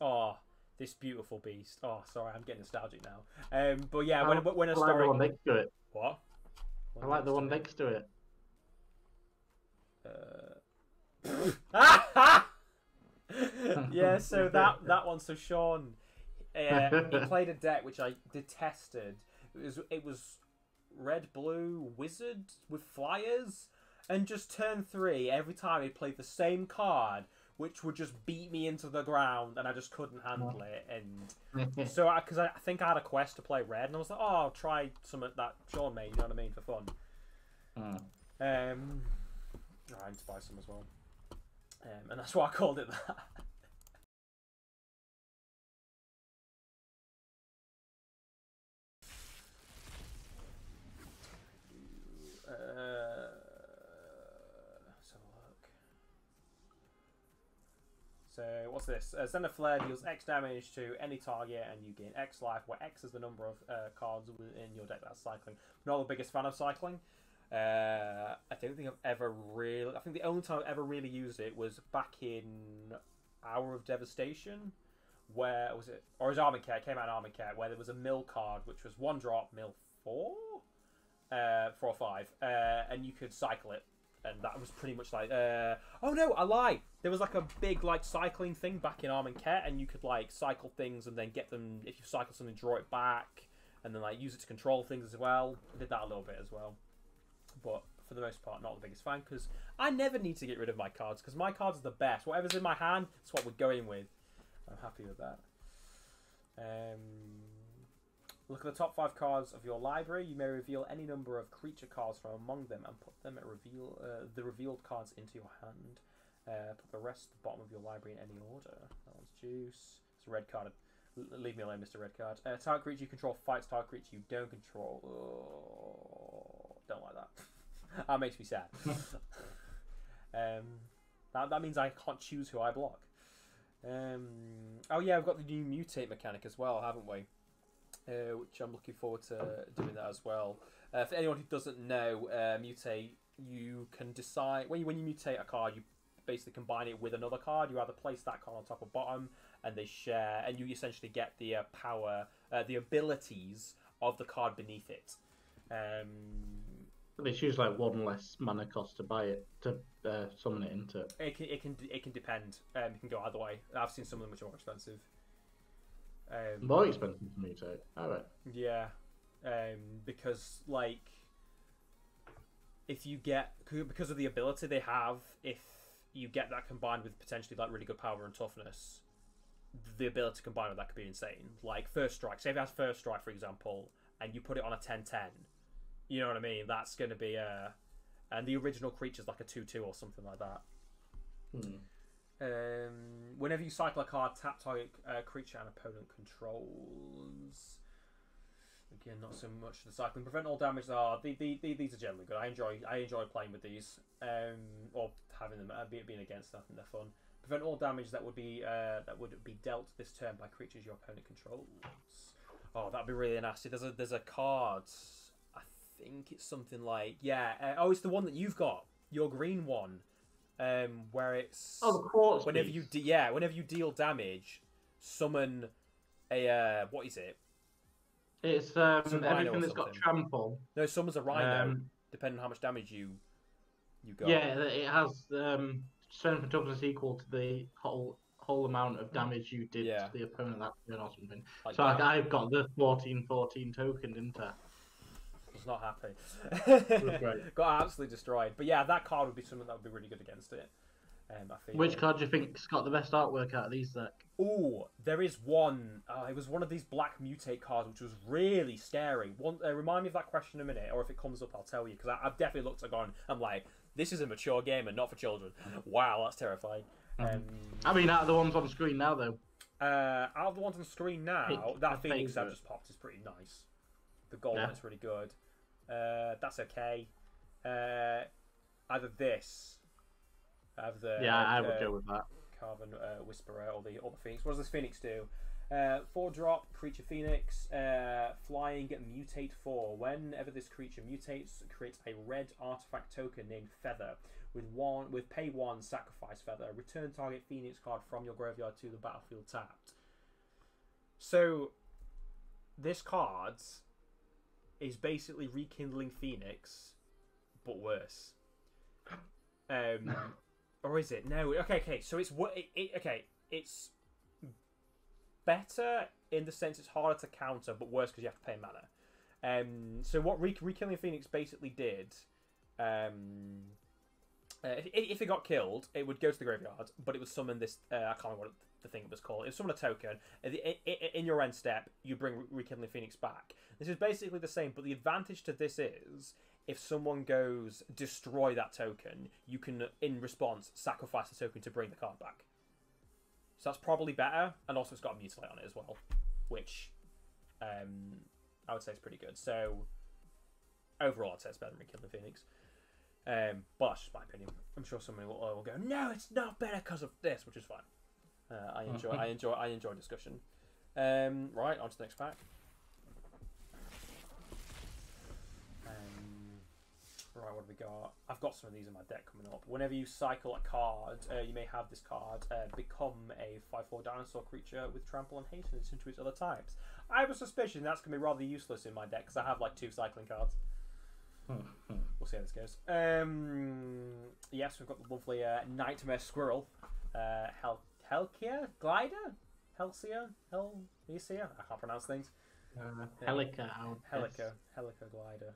Oh, this beautiful beast. Oh, sorry, I'm getting nostalgic now. But yeah, I, when I like the historic one next to it. what? I One like the next to one it. next to it. Yeah, so that one. So Sean, he played a deck which I detested. It was red blue wizard with flyers, and just turn three every time he played the same card, which would just beat me into the ground, and I just couldn't handle it. And so, because I think I had a quest to play red, and I was like, oh, I'll try some of that Sean made. You know what I mean, for fun. I need to buy some as well. And that's why I called it that. Let's have a look. So what's this? Send a flare deals X damage to any target, and you gain X life, where X is the number of cards in your deck that's cycling. Not the biggest fan of cycling. I don't think I've ever really. I think the only time I've ever really used it was back in Hour of Devastation, where was it? Or was Armacare? It came out in Armacare, where there was a mill card, which was one drop, mill 4, 4 or 5, and you could cycle it, and that was pretty much like. Oh no, I lied. There was like a big like cycling thing back in Armacare, and you could like cycle things and then get them. If you cycle something, draw it back, and then like use it to control things as well. I did that a little bit as well. But for the most part, not the biggest fan, because I never need to get rid of my cards, because my cards are the best. Whatever's in my hand, that's what we're going with. I'm happy with that. Look at the top 5 cards of your library. You may reveal any number of creature cards from among them and put them at the revealed cards into your hand. Put the rest at the bottom of your library in any order. That one's juice. It's a red card. Leave me alone, Mr. Red Card. Target creature you control fights target creature you don't control. Oh, don't like that. That makes me sad. That means I can't choose who I block. Oh yeah, we've got the new mutate mechanic as well, haven't we? Which I'm looking forward to doing that as well. For anyone who doesn't know, mutate, you can decide when you mutate a card, you basically combine it with another card. You either place that card on top or bottom, and they share, and you essentially get the power, the abilities of the card beneath it. They choose like one less mana cost to buy it to summon it into it. It can depend. It can go either way. I've seen some of them which are more expensive. More expensive to mutate. Alright. Yeah, because like if you get because of the ability they have, if you get that combined with potentially like really good power and toughness, the ability to combine with that could be insane. Like first strike. Say if it has first strike, for example, and you put it on a 10/10. You know what I mean? That's going to be and the original creature's like a 2/2 or something like that. Whenever you cycle a card, tap target creature and opponent controls. Again, not so much the cycling. Prevent all damage. These are generally good. I enjoy playing with these, or having them being against them. I think they're fun. Prevent all damage that would be dealt this turn by creatures your opponent controls. Oh, that'd be really nasty. There's a card. I think it's something like it's the one that you've got, your green one, where it's the quartz whenever piece. whenever you deal damage, summon a what is it? It's everything that's got trample. No, summons a rhino, depending on how much damage you got. Yeah, it has strength and toughness equal to the whole amount of damage you did to the opponent that turn or something. Like so I've got the 14/14 token, didn't I? I was not happy. Great. Got absolutely destroyed. But yeah, that card would be something that would be really good against it. I feel. Which card do you think's got the best artwork out of these, Zach? Oh, there is one. It was one of these black mutate cards, which was really scary. Remind me of that question in a minute, or if it comes up, I'll tell you, because I've definitely looked at it and I'm like, this is a mature game and not for children. Wow, that's terrifying. I mean, out of the ones on screen now, though. Out of the ones on screen now, that Phoenix I've just popped is pretty nice. The gold one's really good. That's okay. Either this. I would go with that. Carven Whisperer or the Phoenix. What does this Phoenix do? 4-drop, creature Phoenix, flying, mutate 4. Whenever this creature mutates, creates a red artifact token named Feather. With pay 1, sacrifice Feather. Return target Phoenix card from your graveyard to the battlefield tapped. So, this card is basically Rekindling Phoenix, but worse. Or is it? No. Okay. So it's it's better in the sense it's harder to counter, but worse because you have to pay mana. So what Rekindling Phoenix basically did, if it got killed, it would go to the graveyard, but it would summon this. I can't remember what the thing was called. It would summon a token. In your end step, you bring Rekindling Phoenix back. This is basically the same, but the advantage to this is if someone goes destroy that token, you can, in response, sacrifice the token to bring the card back. So that's probably better, and also it's got a mutilate on it as well, which I would say is pretty good. So overall, I'd say it's better than Rekindling Phoenix. But that's just my opinion. I'm sure someone will go, no, it's not better because of this, which is fine. I enjoy discussion. Right, on to the next pack. Right, what have we got? I've got some of these in my deck coming up. Whenever you cycle a card, you may have this card become a 5/4 dinosaur creature with trample and haste in addition to its other types. I have a suspicion that's going to be rather useless in my deck because I have like 2 cycling cards. We'll see how this goes. Yes, we've got the lovely Nightmare Squirrel. Helkia? Glider? Helsia? Helisia? I can't pronounce things. Helica. Helica Glider.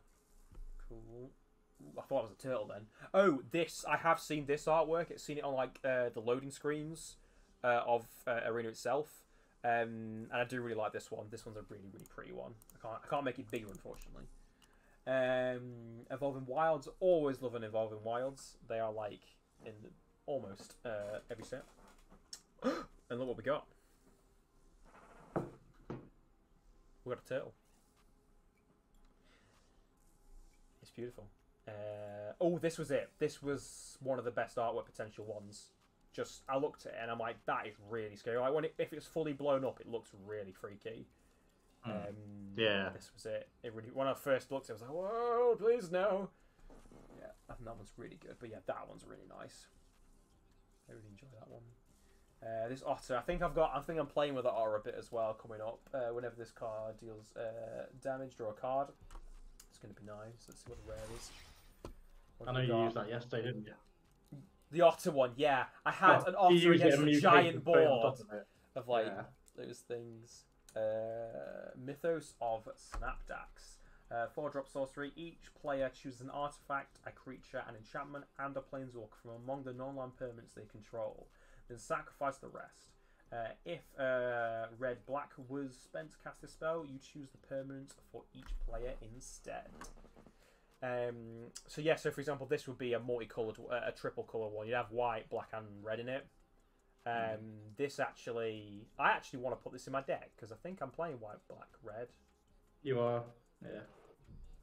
Cool. I thought it was a turtle then. Oh, this. I have seen this artwork. I've seen it on like the loading screens of Arena itself. And I do really like this one. This one's a really, really pretty one. I can't make it bigger, unfortunately. Evolving Wilds. Always love an Evolving Wilds. They are like in almost every set. And look what we got. We got a turtle. It's beautiful. Oh, this was it. This was one of the best artwork potential ones. Just, I looked at it and I'm like, that is really scary. Like if it's fully blown up, it looks really freaky. Yeah. This was it. It really, when I first looked, I was like, whoa, please no. Yeah, I think that one's really good. But yeah, that one's really nice. I really enjoy that one. This otter, I think I'm playing with the otter a bit as well coming up. Whenever this card deals damage, draw a card. It's going to be nice. Let's see what the rare is. I know you used that yesterday, didn't you? The otter one, yeah. I had an otter against a giant board of like those things. Mythos of Snapdax. 4-drop sorcery. Each player chooses an artifact, a creature, an enchantment, and a planeswalker from among the non-land permanents they control. Then sacrifice the rest. If red-black was spent to cast a spell, you choose the permanent for each player instead. So yeah, so for example, this would be a multicolored, a triple color one. You'd have white, black, and red in it. This actually, I actually want to put this in my deck because I think I'm playing white, black, red. You are, yeah.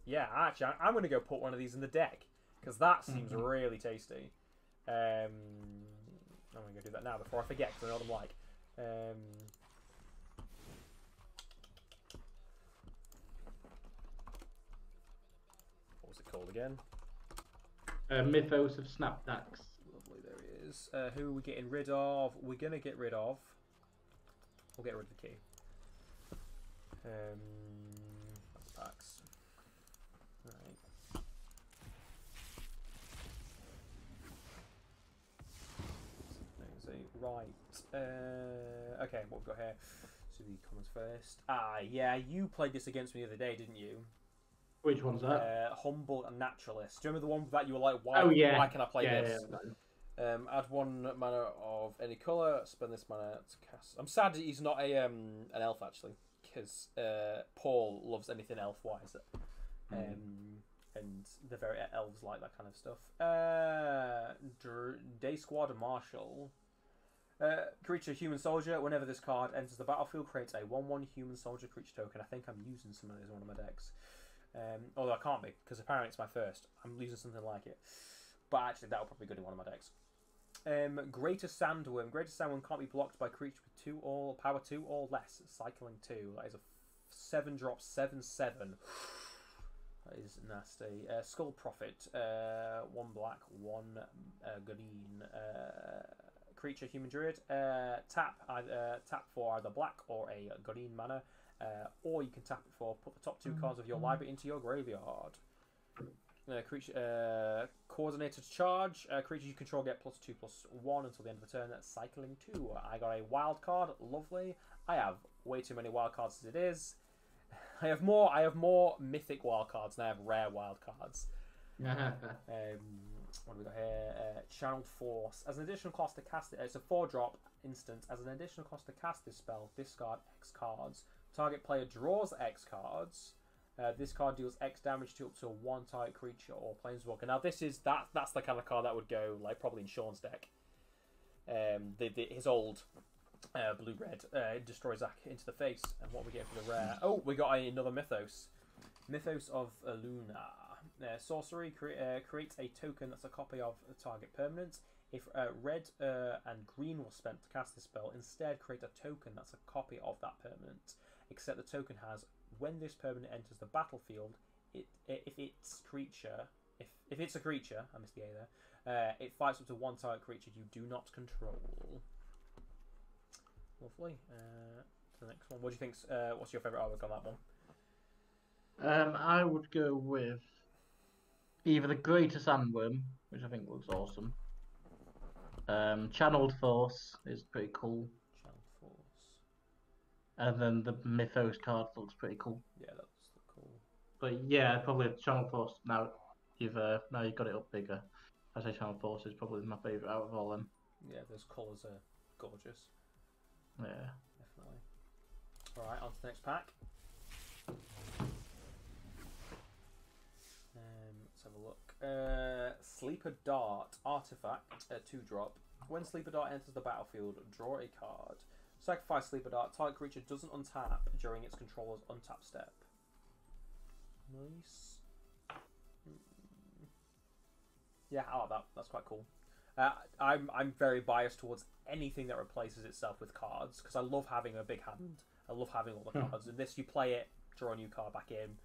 Yeah, actually, I'm going to go put one of these in the deck because that seems really tasty. I'm going to go do that now before I forget because I know what I'm like. What was it called again? Mythos of Snapdax. Lovely, there he is. Who are we getting rid of? We're going to get rid of... We'll get rid of the key. Packs. Right. Right. Okay, what we've got here. So the comments first. Yeah, you played this against me the other day, didn't you? Which one's that? Humble and Naturalist. Do you remember the one that you were like, why can I play this? Yeah. Add 1 mana of any colour, spend this mana to cast... I'm sad that he's not an elf, actually, because Paul loves anything elf-wise. And the very elves like that kind of stuff. Day Squad Marshal. Creature Human Soldier. Whenever this card enters the battlefield, creates a 1/1 Human Soldier creature token. I think I'm using some of these in one of my decks. Although I can't be, because apparently it's my first. I'm using something like it. But actually, that'll probably be good in one of my decks. Greater Sandworm. Greater Sandworm can't be blocked by creatures with power 2 or less. Cycling 2. That is a 7-drop 7/7. That is nasty. Skull Prophet. 1 black, 1 green. Creature, human druid. Tap for either black or a green mana. Or you can tap it for put the top 2 cards of your library into your graveyard. Creature coordinated charge. Creatures you control get +2/+1 until the end of the turn. That's cycling 2. I got a wild card. Lovely. I have way too many wild cards as it is. I have more mythic wild cards than I have rare wild cards. What do we got here? Channeled Force. As an additional cost to cast it, it's a 4-drop instant. As an additional cost to cast this spell, discard X cards. Target player draws X cards. This card deals X damage to up to 1 target creature or planeswalker. Now that's the kind of card that would go like probably in Sean's deck. His old blue-red destroys Zack into the face. And what we get for the rare? Oh, we got another Mythos. Mythos of Luna. Sorcery creates a token that's a copy of a target permanent. If red and green was spent to cast this spell, instead create a token that's a copy of that permanent. Except the token has, when this permanent enters the battlefield, if it's a creature, I missed the A there, it fights up to 1 target creature you do not control. Lovely. To the next one. What do you think? What's your favourite artwork on that one? I would go with either the Greater Sandworm, which I think looks awesome. Channeled Force is pretty cool. Channeled Force. And then the Mythos card looks pretty cool. Yeah, that looks cool. But yeah, probably Channeled Force. Now you've got it up bigger. I say Channeled Force is probably my favourite out of all them. Yeah, those colours are gorgeous. Yeah, definitely. All right, on to the next pack. Let's have a look. Sleeper Dart artifact, 2-drop. When Sleeper Dart enters the battlefield, draw a card. Sacrifice Sleeper Dart. Target creature doesn't untap during its controller's untap step. Nice. Yeah, I like that. That's quite cool. I'm very biased towards anything that replaces itself with cards because I love having a big hand. I love having all the cards. And this, you play it, draw a new card back in.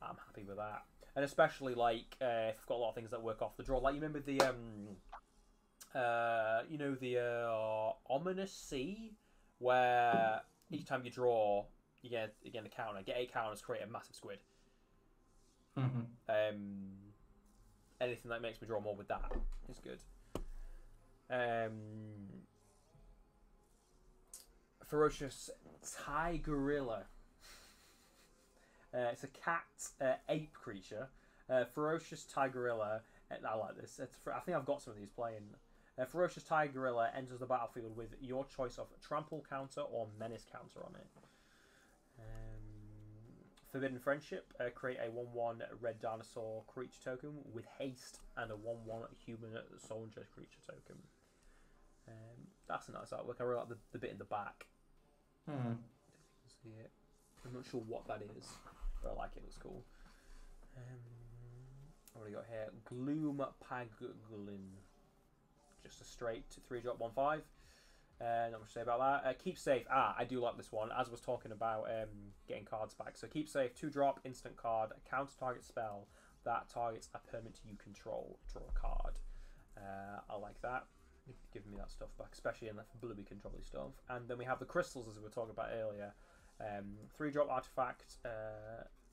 I'm happy with that. And especially like if you've got a lot of things that work off the draw. Like you remember the Ominous Sea, where each time you draw, you get a counter. Get 8 counters, create a massive squid. Anything that makes me draw more with that is good. Ferocious Tigorilla. It's a cat ape creature. Ferocious Tigorilla. I like this. I think I've got some of these playing. Ferocious Tigorilla enters the battlefield with your choice of trample counter or menace counter on it. Forbidden Friendship. Create a 1/1 red dinosaur creature token with haste and a 1/1 human soldier creature token. That's a nice artwork. I really like the bit in the back. If you can see it. I'm not sure what that is, but I like it. It looks cool. What do we got here? Gloom Paglin. Just a straight 3-drop 1/5. Not much to say about that. Keep Safe. I do like this one. As I was talking about getting cards back. So Keep Safe, 2-drop, instant card, counter target spell that targets a permanent you control. Draw a card. I like that. Giving me that stuff back, especially in the bluey control stuff. And then we have the crystals, as we were talking about earlier. 3-drop artifact,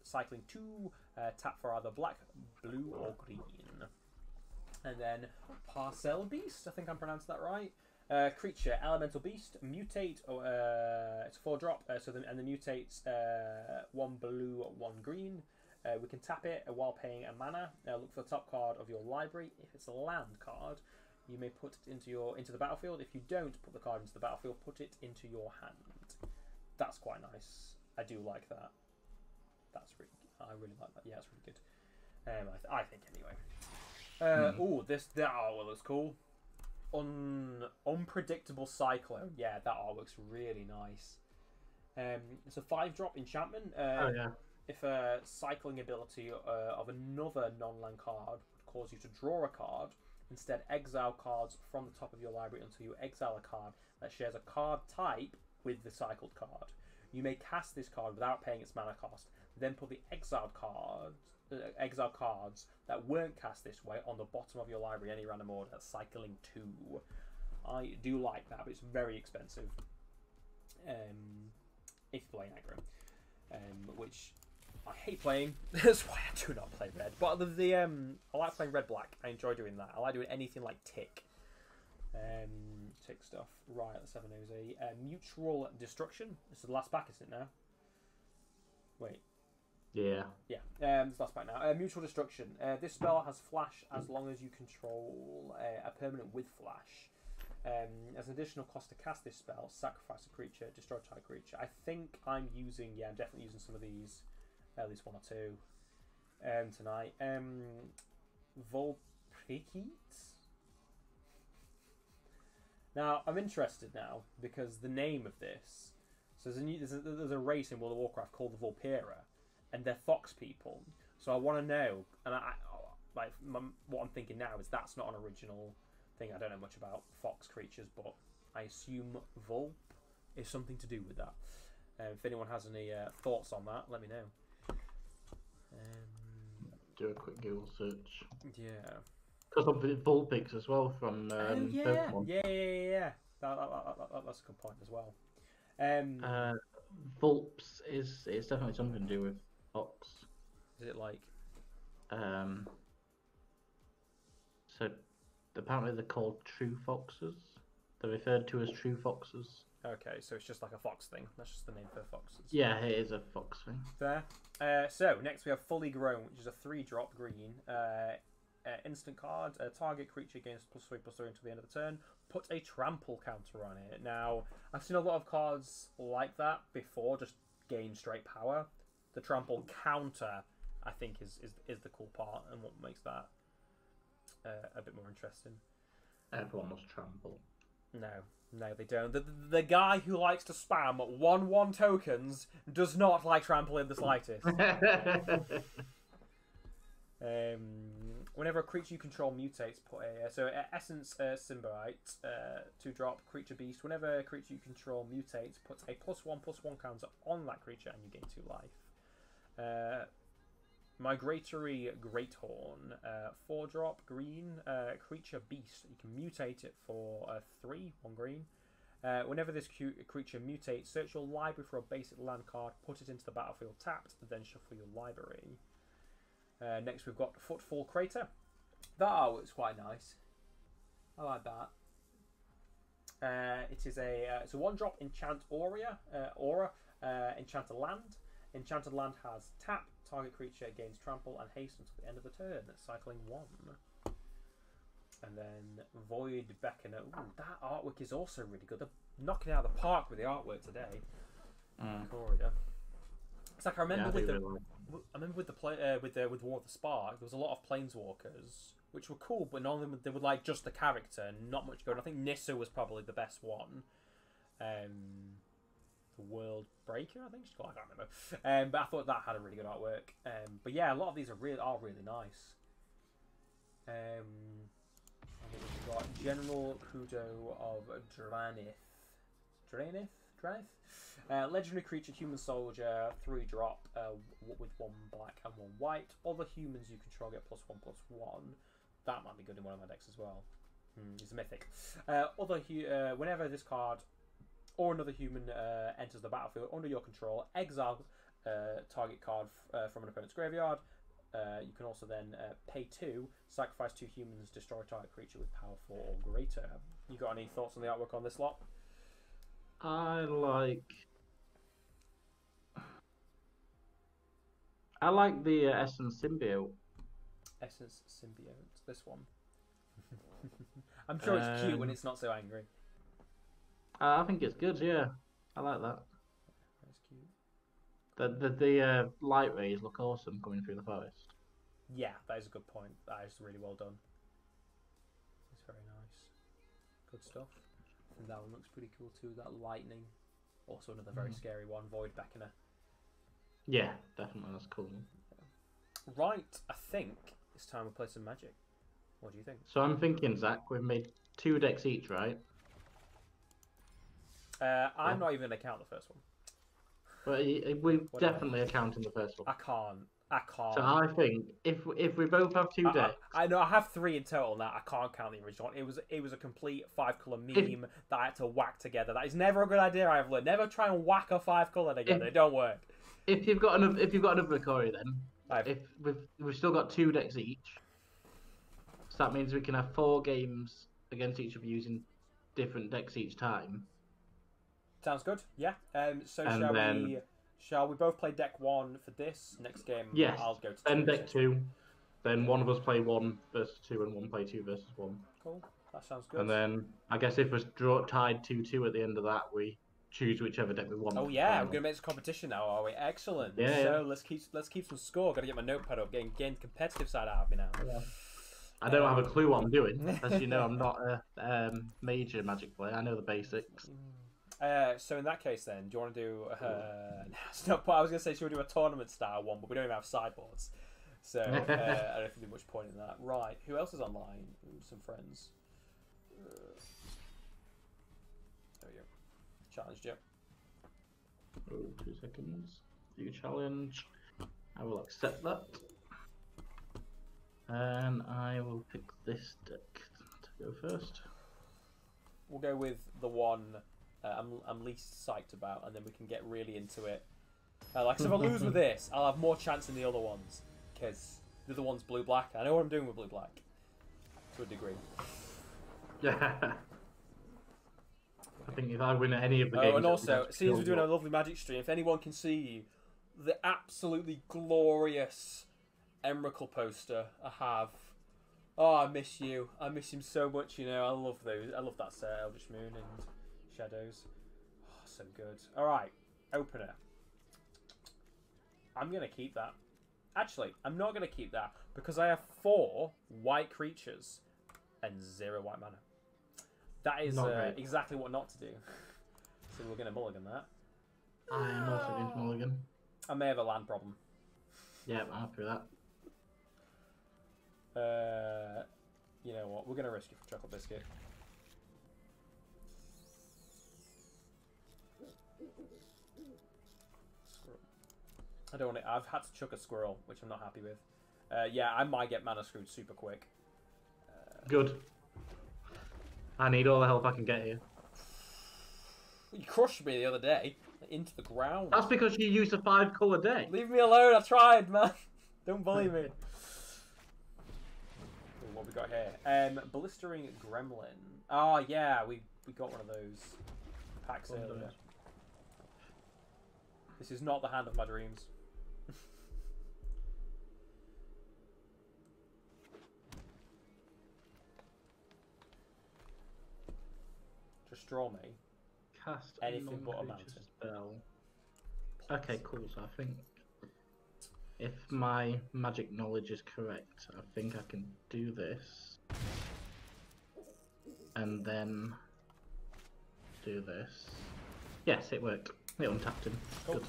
cycling 2, tap for either black, blue, or green. And then Parcel Beast, I think I'm pronouncing that right. Creature, Elemental Beast, mutate. It's a 4-drop, and the mutates 1 blue, 1 green. We can tap it while paying a mana. Look for the top card of your library. If it's a land card, you may put it into the battlefield. If you don't put the card into the battlefield, put it into your hand. That's quite nice. I do like that. I really like that. Yeah, it's really good. I think anyway. That artwork looks cool. Unpredictable Cyclone. Yeah, that artwork's really nice. It's a 5-drop enchantment. If a cycling ability of another non-land card would cause you to draw a card, Instead, exile cards from the top of your library until you exile a card that shares a card type with the cycled card. You may cast this card without paying its mana cost. Then put the exile cards that weren't cast this way on the bottom of your library in any random order, cycling 2. I do like that, but it's very expensive. If you're playing aggro, which I hate playing. That's why I do not play red. But I like playing red-black. I enjoy doing that. I like doing anything like tick. Tick stuff. Right, let's have a nosy. Mutual Destruction. This is the last pack, isn't it now? Wait. Yeah. Yeah, this last pack now. Mutual Destruction. This spell has flash as long as you control a permanent with flash. As an additional cost to cast this spell, sacrifice a creature, destroy a target creature. I think I'm definitely using some of these, at least one or two, tonight. Volpikit? Now, I'm interested now, because the name of this, so there's a race in World of Warcraft called the Volpera, and they're fox people. So I want to know, and what I'm thinking now is that's not an original thing. I don't know much about fox creatures, but I assume Volp is something to do with that. If anyone has any thoughts on that, let me know. Do a quick Google search. Yeah. Because of the Vulpix as well from Pokemon. Yeah. That's a good point as well. Vulps it's definitely something to do with fox. Is it like? So apparently they're called true foxes. They're referred to as true foxes. Okay, so it's just like a fox thing. That's just the name for foxes. Yeah, it is a fox thing. Fair. So next we have Fully Grown, which is a 3-drop green. Instant card. Target creature gains +3/+3 until the end of the turn. Put a trample counter on it. Now, I've seen a lot of cards like that before, just gain straight power. The trample counter, I think, is the cool part and what makes that a bit more interesting. Everyone must trample. No, they don't. The guy who likes to spam 1/1 tokens does not like trample in the slightest. Whenever a creature you control mutates, put a Essence Symbiote, 2-drop creature beast. Whenever a creature you control mutates, put a +1/+1 counter on that creature and you gain 2 life. Migratory Greathorn, 4-drop green creature beast. You can mutate it for 3, 1 green. Whenever this creature mutates, search your library for a basic land card, put it into the battlefield tapped, then shuffle your library. Next we've got Footfall Crater. That artwork's quite nice. I like that. It's a 1-drop enchant aura, enchanted land. Enchanted land has tap, target creature gains trample and haste until the end of the turn. That's cycling 1. And then Void Beckoner. Ooh, that artwork is also really good. They're knocking it out of the park with the artwork today. Ikoria. It's like I remember with War of the Spark, there was a lot of planeswalkers, which were cool, but none of them they were like just the character, not much going. I think Nissa was probably the best one. The World Breaker, I think she's called. I can't remember. But I thought that had a really good artwork. But yeah, a lot of these are really nice. We've got General Kudo of Dranith. Legendary creature, human soldier, 3-drop with 1 black and 1 white. Other humans you control get +1/+1. That might be good in one of my decks as well. It's a mythic. Whenever this card or another human enters the battlefield under your control, exile target card from an opponent's graveyard. You can also then pay 2, sacrifice 2 humans, destroy target creature with power 4 or greater. You got any thoughts on the artwork on this lot? I like the Essence Symbiote. Essence Symbiote, this one. I'm sure it's cute when it's not so angry. I think it's good, yeah. I like that. That's cute. The light rays look awesome coming through the forest. Yeah, that is a good point. That is really well done. It's very nice. Good stuff. I think that one looks pretty cool too. That lightning. Also another very scary one. Void Beckoner. Yeah, definitely. That's cool. Right, I think it's time we play some Magic. What do you think? So I'm thinking, Zach, we've made 2 decks each, right? I'm not even going to count the first one. But we definitely are counting the first one. I can't. So I think if we both have 2 decks, I know I have 3 in total now. I can't count the original one. It was a complete 5-color meme that I had to whack together. That is never a good idea. I've learned. Never try and whack a 5-color together. It don't work. If you've got another Ikoria, then if we've still got 2 decks each, so that means we can have 4 games against each of you using different decks each time. Sounds good. Yeah. So shall we both play deck 1 for this next game? Yes. I'll go to then deck 2. Then one of us play 1 versus 2, and one play 2 versus 1. Cool. That sounds good. And then I guess if we're tied 2-2 at the end of that, we choose whichever deck we want. Oh yeah, we're gonna make this competition now, are we? Excellent. Yeah. So let's keep some score. Gotta get my notepad up. Getting the competitive side out of me now. Yeah. I don't have a clue what I'm doing. As you know, I'm not a major Magic player. I know the basics. So in that case, then, do you want to do? I was gonna say, should we do a tournament style one, but we don't even have sideboards, so I don't think there's much point in that. Right? Who else is online? Ooh, some friends. There we go. Challenged you. Oh, 2 seconds. View challenge. I will accept that. And I will pick this deck to go first. We'll go with the one I'm least psyched about, and then we can get really into it. Like, so if I lose with this, I'll have more chance than the other ones, because the other one's blue-black. I know what I'm doing with blue-black, to a degree. Yeah. I think if I win at any of the games... Oh, and also, since we're doing a lovely Magic stream, if anyone can see the absolutely glorious Emrakul poster I have... Oh, I miss you. I miss him so much, you know. I love those. I love that set, Eldritch Moon and Shadows. Oh, so good. Alright, opener. I'm going to keep that. Actually, I'm not going to keep that because I have 4 white creatures and 0 white mana. That is exactly what not to do. So we're going to mulligan that. I am also going to mulligan. I may have a land problem. Yeah, I'm happy with that. You know what? We're going to risk it for chocolate biscuit. Squirrel. I don't want it. I've had to chuck a squirrel, which I'm not happy with. Yeah, I might get mana screwed super quick. Good. I need all the help I can get here. You crushed me the other day into the ground. That's because you used a 5-color deck. Leave me alone. I tried, man. Don't bully me. What we got here? Blistering Gremlin. Oh yeah, we got one of those packs earlier. This is not the hand of my dreams. Just draw me. Cast anything but a mountain. Spell. Okay, cool. So I think if my magic knowledge is correct, I think I can do this. And then do this. Yes, it worked. It untapped him. Cool. Good.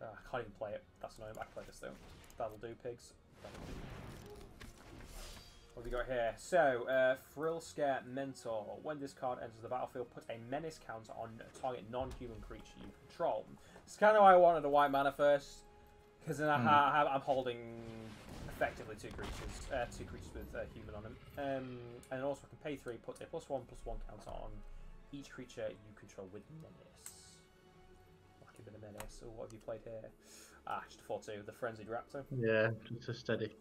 I can't even play it. That's annoying. I can play this though. That'll do, pigs. That'll do. What have we got here? So, Frill Scare Mentor. When this card enters the battlefield, put a menace counter on a target non-human creature you control. It's kind of why I wanted a white mana first, because then I'm holding effectively two creatures with human on them. And also I can pay 3, put a +1/+1 counter on each creature you control with menace. Lucky bit of menace. So what have you played here? Ah, just a 4/2, the Frenzied Raptor. Yeah, just a steady.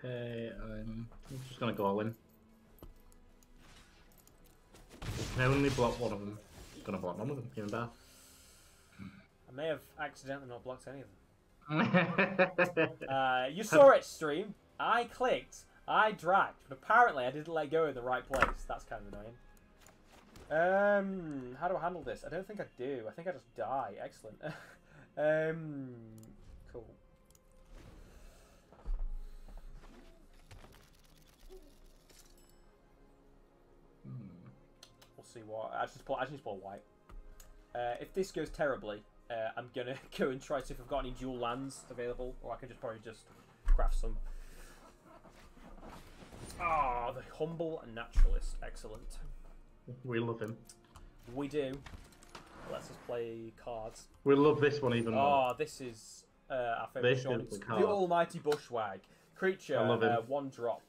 Okay, I'm just gonna go all in. We can only block one of them. I'm gonna block one of them, even better. I may have accidentally not blocked any of them. You saw it stream. I clicked, I dragged, but apparently I didn't let go in the right place. That's kind of annoying. How do I handle this? I don't think I do. I think I just die. Excellent. Cool. see what. I just need to pull white. If this goes terribly, I'm gonna go and try to see if I've got any dual lands available, or I can probably just craft some. Ah, the humble naturalist, excellent. We love him. We do. Let's just play cards. We love this one even more. Oh, this is our favourite short. The Almighty Bushwag. Creature, I love him. 1-drop,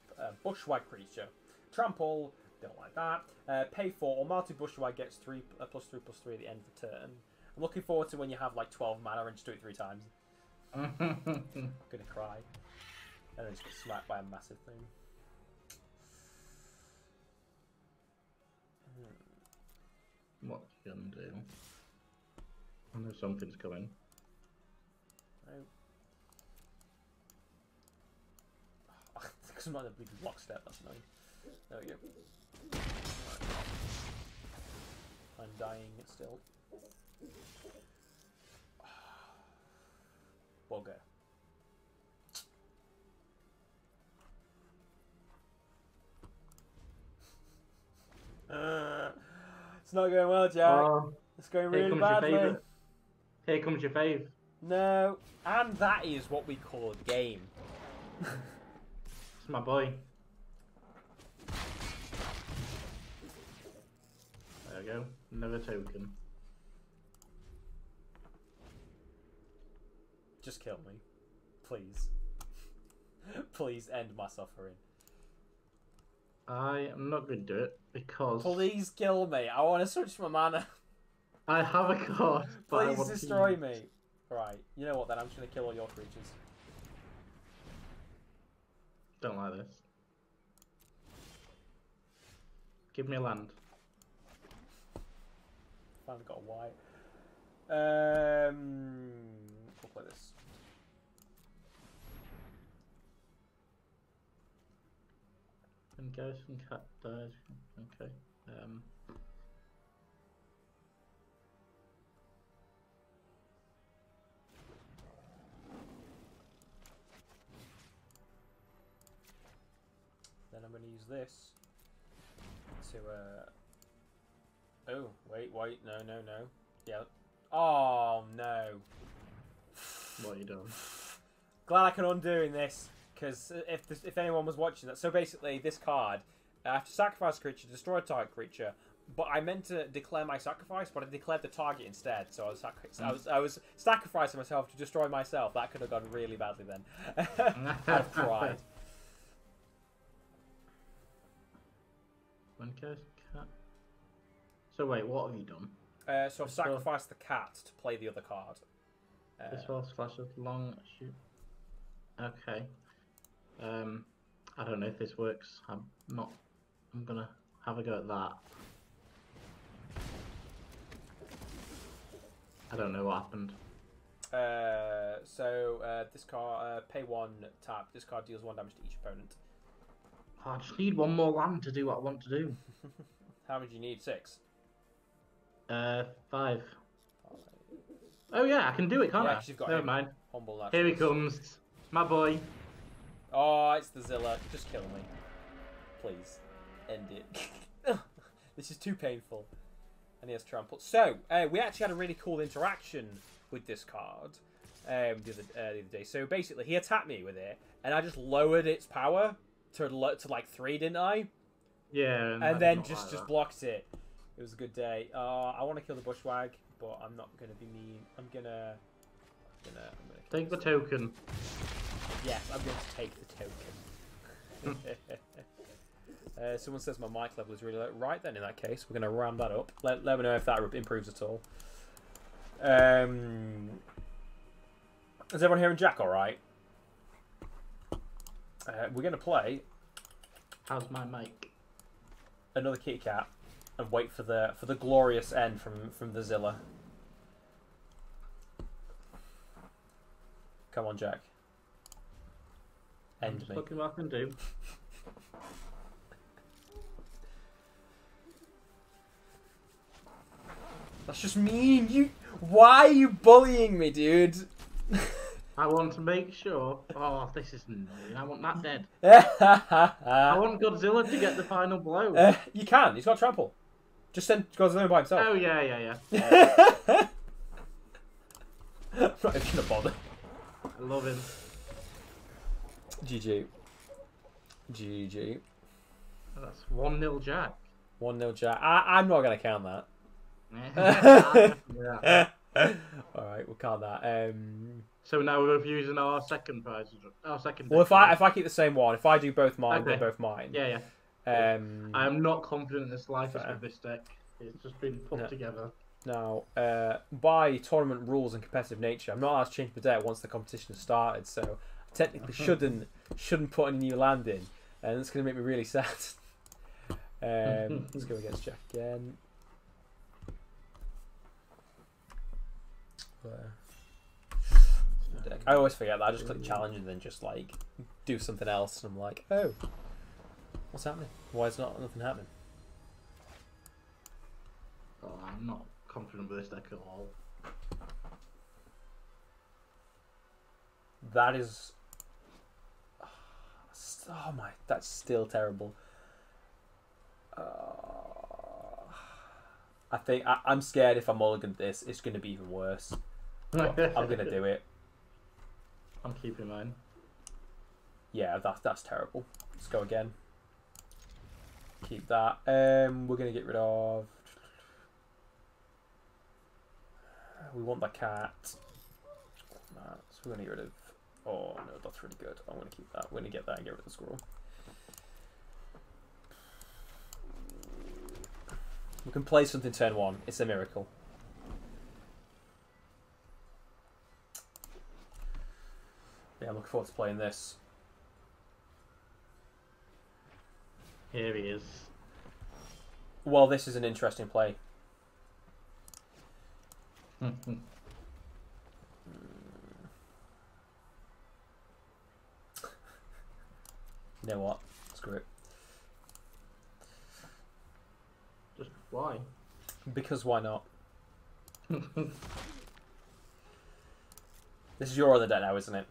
Bushwag creature. Trample, don't like that. Pay 4, Almighty Bushwag gets 3 +3/+3 at the end of the turn. I'm looking forward to when you have like 12 mana and just do it 3 times. I'm gonna cry. And then just get smacked by a massive thing. What you gonna do? I know something's coming. No. Because I'm not in a bleeding lockstep, that's annoying. There we go. I'm dying still. Bugger. It's not going well, Jack. It's going really badly. Here comes your fave. No, and that is what we call a game. It's my boy. There we go. Another token. Just kill me. Please. Please end my suffering. I am not going to do it because... Please kill me. I want to switch my mana. I have a card. Please destroy me. Right. You know what then? I'm just going to kill all your creatures. Don't like this. Give me a land. Finally got a white. We'll play this. And ghost and cat died. Okay. Then I'm going to use this to oh, wait, no. Yeah. Oh, no. What are you doing? Glad I can undo in this, because if anyone was watching that. So basically, this card, I have to sacrifice a creature, destroy a target creature, but I meant to declare my sacrifice, but I declared the target instead. So I was sacrificing myself to destroy myself. That could have gone really badly then. I've tried. One ghost cat. So wait, what have you done? So I've sacrificed the cat to play the other card. This one flashes long shoot. Okay. I don't know if this works. I'm gonna have a go at that. I don't know what happened. This card, pay 1, tap. This card deals 1 damage to each opponent. I just need one more land to do what I want to do. How many do you need? 6? 5. Oh yeah, I can do it, can't I? You've got Never mind. Humble naturalist. Here he comes. My boy. Oh, it's the Zilla. Just kill me. Please. End it. This is too painful. And he has trample. So, we actually had a really cool interaction with this card the other day. So basically, he attacked me with it, and I just lowered its power to like 3, didn't I? Yeah. And then just blocked it. It was a good day. I want to kill the Bushwag, but I'm not gonna be mean. I'm gonna take the token. Yes, I'm going to take the token. Someone says my mic level is really low. Right then, in that case, we're going to round that up. Let me know if that improves at all. Is everyone hearing Jack all right? We're going to play... How's my mic? Another kitty cat, and wait for the glorious end from the Zilla. Come on, Jack. End me. Looking what I can do. That's just mean. You. Why are you bullying me, dude? I want to make sure. Oh, this is annoying. I want that dead. I want Godzilla to get the final blow. You can. He's got trample. Just send Godzilla by himself. Oh yeah. I'm not even gonna bother. I love him. GG. GG. That's 1-0 Jack. 1-0 Jack. I'm not gonna count that. Yeah. Alright, we'll count that. So now we're using our second prize. Our second. Well, if I keep the same one, if I do both mine, Okay. they're both mine. Yeah. I am not confident in the slightest with this deck. It's just been put together. Now, by tournament rules and competitive nature, I'm not allowed to change my deck once the competition has started, so I technically shouldn't put any new land in, and it's going to make me really sad. Let's go against Jack again. I always forget that. I just click challenge and then just like do something else, and I'm like, oh, what's happening? Why is nothing happening? Oh, I'm not confident with this deck at all. That is, oh my, that's still terrible. I think I'm scared if I mulligan this, it's going to be even worse. But I'm going to do it. I'm keeping mine. Yeah, that's terrible. Let's go again. Keep that. We're going to get rid of. We want the cat. So we're going to get rid of. Oh no, that's really good. I'm going to keep that. We're going to get that and get rid of the squirrel. We can play something turn one. It's a miracle. Yeah, I'm looking forward to playing this. Here he is. Well, this is an interesting play. You know what? Screw it. Just why? Because why not? This is your other deck now, isn't it?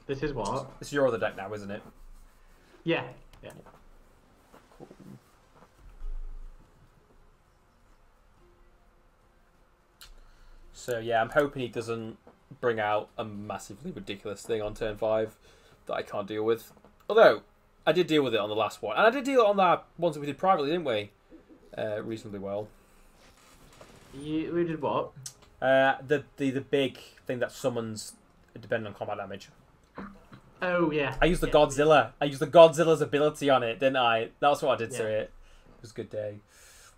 This is what? This is your other deck now, isn't it? Yeah. Cool. So yeah, I'm hoping he doesn't bring out a massively ridiculous thing on turn 5 that I can't deal with. Although, I did deal with it on the last one. And I did deal it on that ones that we did privately, didn't we? Reasonably well. We did what? The big thing that summons depending on combat damage. Oh yeah. I used the Godzilla. I used the Godzilla's ability on it, didn't I? That's what I did to it. It was a good day.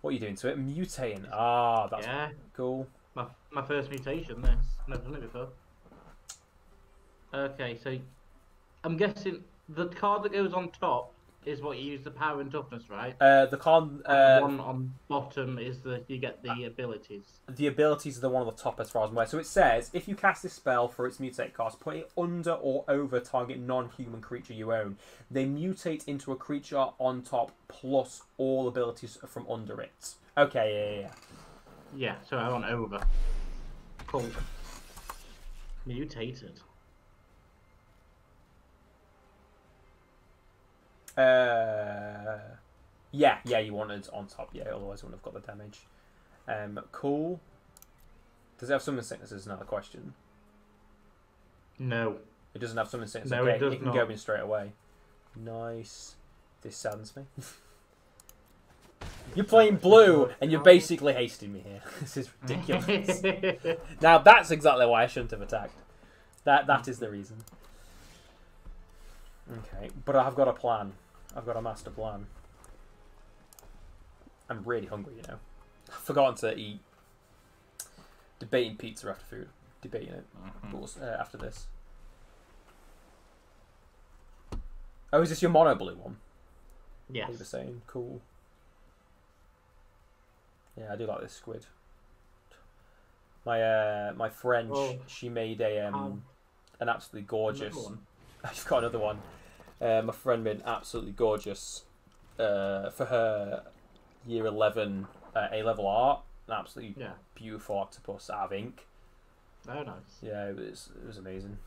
What are you doing to it? Mutating. Ah, that's cool. My first mutation. This. Never done it before. Okay, so I'm guessing the card that goes on top is what you use the power and toughness, right? The one on bottom is you get the abilities. The abilities are the one on the top as far as I'm aware. So it says, if you cast this spell for its mutate cost, put it under or over target non-human creature you own. They mutate into a creature on top plus all abilities from under it. Okay, yeah. Yeah, so I want over. Cool. Mutated. Yeah, you want it on top, yeah, otherwise it wouldn't have got the damage. Cool. Does it have summon sickness is another question. No. It doesn't have summon sickness. No, okay, it does can not. go in straight away. Nice. This saddens me. You're playing blue and you're basically hasting me here. This is ridiculous. Now that's exactly why I shouldn't have attacked. That is the reason. Okay, but I've got a plan. I've got a master plan. I'm really hungry, you know. I've forgotten to eat. Debating pizza after food. Debating it. After this. Oh, is this your mono blue one? Yes. Like the same. Cool. Yeah, I do like this squid. My French, she made an absolutely gorgeous. I've got another one. My friend made an absolutely gorgeous for her year 11 A-level art. An absolutely beautiful octopus out of ink. Very nice. Yeah, it was amazing.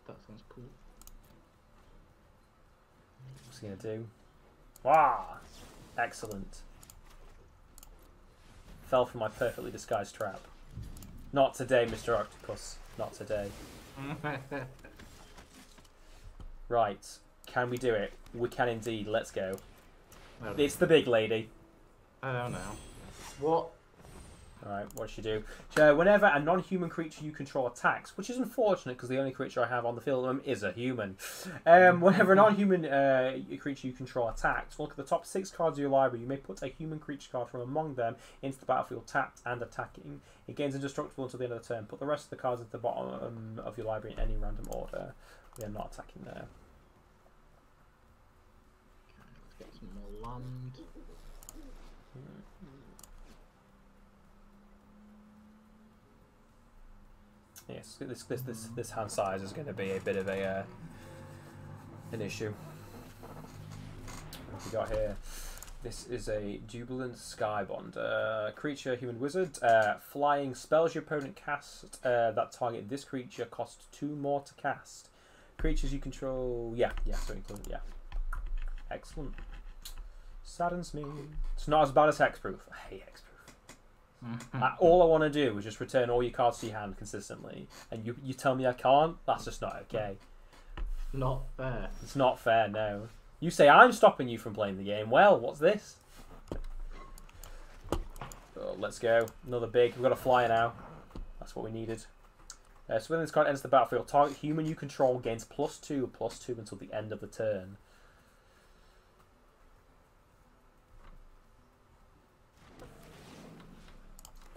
That sounds cool. What's he gonna do? Wow, excellent. fell for my perfectly disguised trap. Not today, Mr. Octopus. Not today. Right. Can we do it? We can indeed. Let's go. It's the big lady. I don't know. What? Alright, what does she do? So whenever a non-human creature you control attacks, which is unfortunate because the only creature I have on the field is a human. Whenever a non-human creature you control attacks, look at the top 6 cards of your library. You may put a human creature card from among them into the battlefield tapped and attacking. It gains indestructible until the end of the turn. Put the rest of the cards at the bottom of your library in any random order. We are not attacking there. Let's get some more land. Yes, this hand size is going to be a bit of a an issue. What have we got here? This is a Jubilant Skybond. Creature, human wizard. Flying spells your opponent cast that target this creature cost 2 more to cast. Creatures you control... Yeah, so included, yeah. Excellent. Saddens me. It's not as bad as Hexproof. I hate Hexproof. All I want to do is just return all your cards to your hand consistently, and you tell me I can't? That's just not okay. Not fair. It's not fair, no. You say I'm stopping you from playing the game. Well, what's this? Oh, let's go. Another big. We've got a flyer now. That's what we needed. So when this card enters the battlefield, target human you control gains +2/+2 until the end of the turn.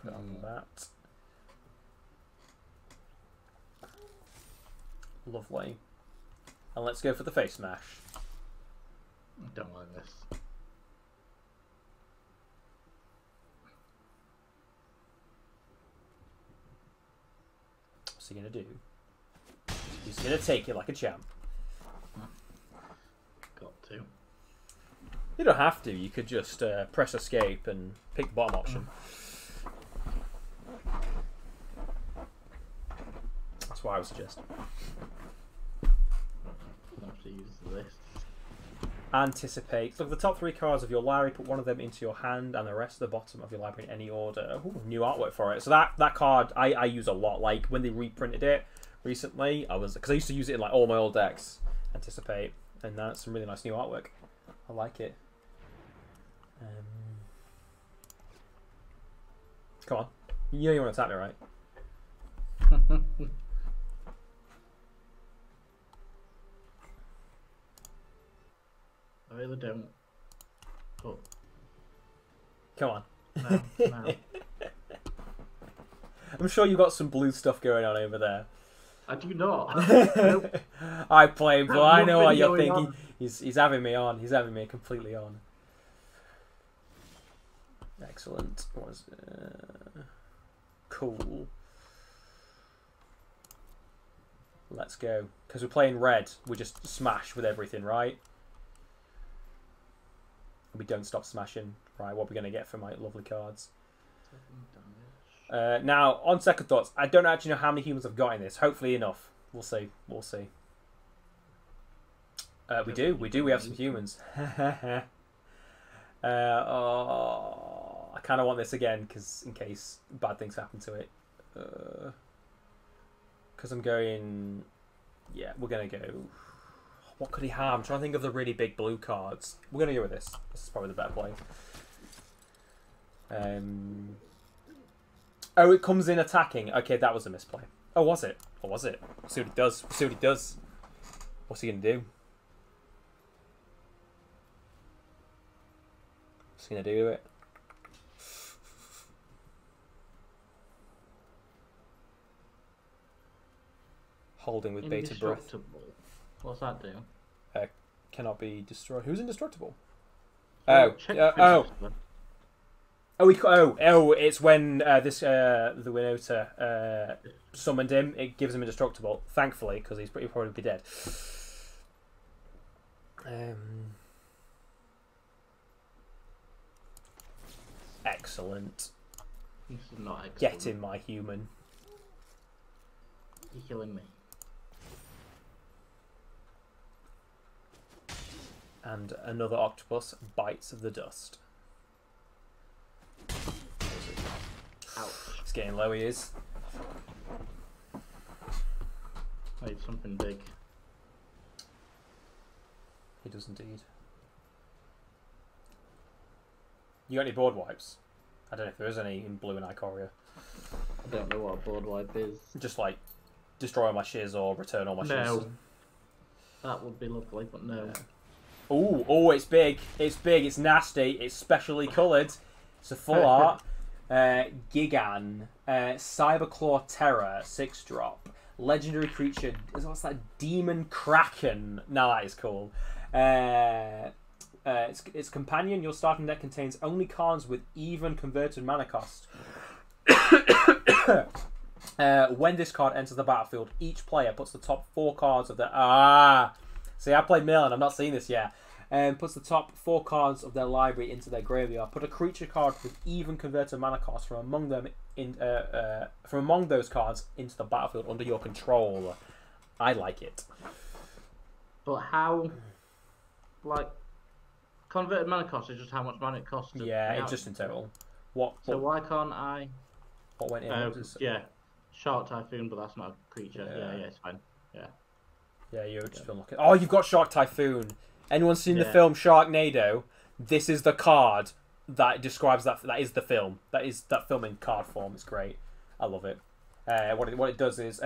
Put on that. Lovely. And let's go for the face smash. I don't like this. What's he going to do? He's going to take it like a champ. Got to. You don't have to. You could just press escape and pick the bottom option. That's what I would suggest. I'll have to use this. Anticipate. Look at the top 3 cards of your library. Put one of them into your hand, and the rest at the bottom of your library in any order. Ooh, new artwork for it. So that card I use a lot. Like when they reprinted it recently, because I used to use it in like all my old decks. Anticipate, and that's some really nice new artwork. I like it. Come on, you know you want to attack me, right? I really don't. Oh. Come on. No, no. I'm sure you've got some blue stuff going on over there. I do not. Nope. I play blue. I know what you're thinking. On. He's having me on. He's having me completely on. Excellent. What was cool. Let's go. Because we're playing red, we just smash with everything, right? We don't stop smashing. Right, what are we going to get for my lovely cards? Now, on second thoughts, I don't actually know how many humans I've got in this. Hopefully enough. We'll see. We'll see. We do. We have some humans. I kind of want this again, because in case bad things happen to it. Because I'm going... Yeah, we're going to go... What could he have? I'm trying to think of the really big blue cards. We're going to go with this. This is probably the better play. Oh, it comes in attacking. Okay, that was a misplay. Oh, was it? Or was it? We'll see what he does. We'll see what he does. What's he going to do? What's he going to do with it? Holding with bated breath. What's that do? Cannot be destroyed. Who's indestructible? Oh, it's when this the Winota summoned him. It gives him indestructible. Thankfully, because he'll probably be dead. Excellent. This is not excellent. Get in, my human. You're killing me. And another octopus bites of the dust. It's getting low, he is. Wait, something big. He does indeed. You got any board wipes? I don't know if there is any in blue in Ikoria. I don't know what a board wipe is. Just like destroy all my shiz or return all my shiz. No. That would be lovely, but no. Yeah. Ooh, oh, it's big. It's big. It's nasty. It's specially coloured. It's a full art. Gigan. Cyberclaw Terror. 6-drop. Legendary creature. What's that? Demon Kraken. Now that is cool. Its companion, your starting deck contains only cards with even converted mana cost. When this card enters the battlefield, each player puts the top 4 cards of their... See, I played Mill and I'm not seeing this yet. Puts the top 4 cards of their library into their graveyard. Put a creature card with even converted mana cost from among them from among those cards into the battlefield under your control. I like it. But how... Like... Converted mana cost is just how much mana it costs. Yeah, it's just in total. So why can't I... What went in? Yeah, Shark Typhoon, but that's not a creature. Yeah, it's fine. Yeah. Yeah, you're just unlucky. Oh, you've got Shark Typhoon. Anyone seen the film Sharknado? This is the card that describes that. That is the film. That is that film in card form. It's great. I love it. What it does is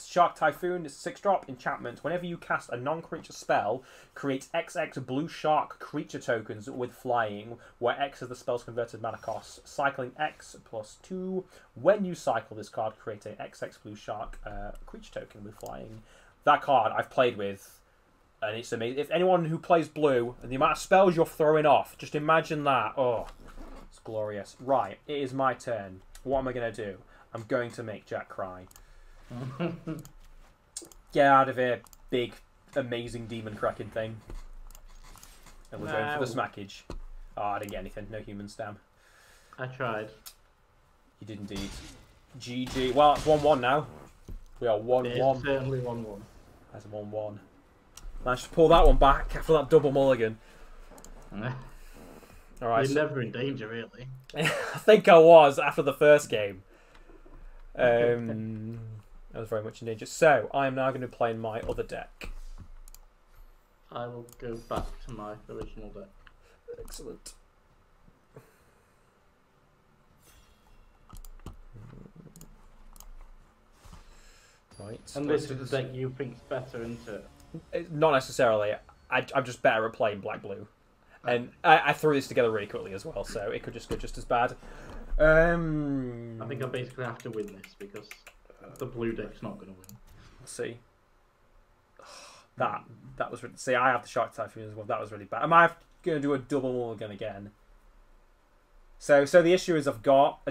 Shark Typhoon is a 6-drop enchantment. Whenever you cast a non-creature spell, create XX blue shark creature tokens with flying, where X is the spell's converted mana cost. Cycling X +2. When you cycle this card, create a XX blue shark creature token with flying. That card I've played with, and it's amazing. If anyone who plays blue and the amount of spells you're throwing off, just imagine that. Oh, it's glorious. Right, it is my turn. What am I going to do? I'm going to make Jack cry. Get out of here, big, amazing demon cracking thing. And we're going for the smackage. Oh, I didn't get anything. No human stam. I tried. You did indeed. GG. Well, it's 1-1 now. We are 1-1. It's certainly 1-1. That's a 1-1. Managed to pull that one back after that double mulligan. All right. You're never in danger, really. I think I was after the first game. I was very much in danger. So, I am now going to play in my other deck. I will go back to my original deck. Excellent. Right. And this is the deck you think's better, isn't it? Not necessarily. I'm just better at playing black-blue. And I threw this together really quickly as well, so it could just go just as bad. I think I basically have to win this because the blue deck's not going to win. Let's see. That was really... See, I have the Shark Typhoon as well. That was really bad. Am I going to do a double mulligan again? So the issue is I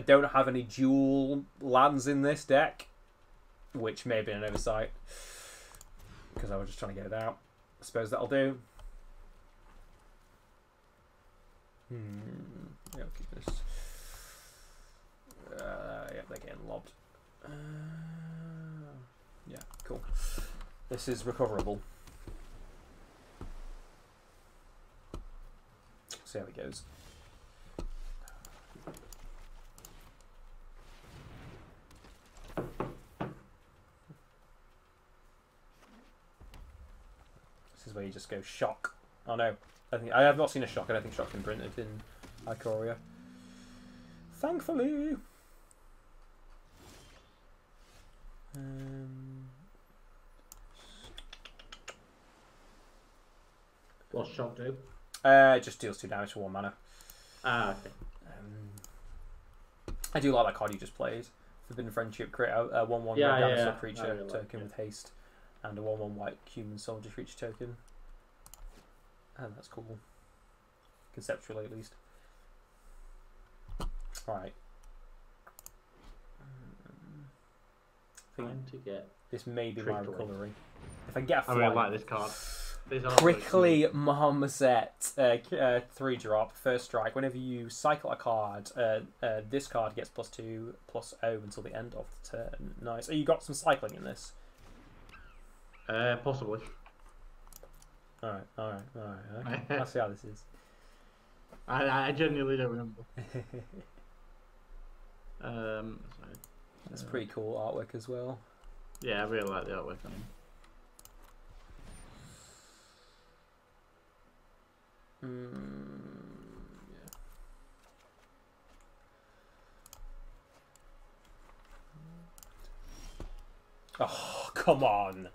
don't have any dual lands in this deck, which may have been an oversight because I was just trying to get it out. I suppose that'll do. Yeah, I'll keep this. Yeah, they're getting lobbed. Yeah, cool. This is recoverable. See how it goes. This is where you just go shock. Oh no, I have not seen a shock. I don't think shock's been printed in Ikoria. Thankfully. What's shock do? It just deals 2 damage for 1 mana. Ah, okay. I do like that card you just played. Forbidden Friendship, create a 1/1 red dinosaur creature really token with haste, and a 1/1 white human soldier creature token. And that's cool. Conceptually, at least. Right. Time to get. This may be my recovery. If I get a fly, I really like this card. Prickly Marmoset, 3-drop, first strike. Whenever you cycle a card, this card gets +2/+0 until the end of the turn. Nice. Oh, you got some cycling in this? Possibly. Alright. Okay. Let's see how this is. I genuinely don't remember. Sorry. That's pretty cool artwork as well. Yeah, I really like the artwork on him. Yeah. Oh, come on.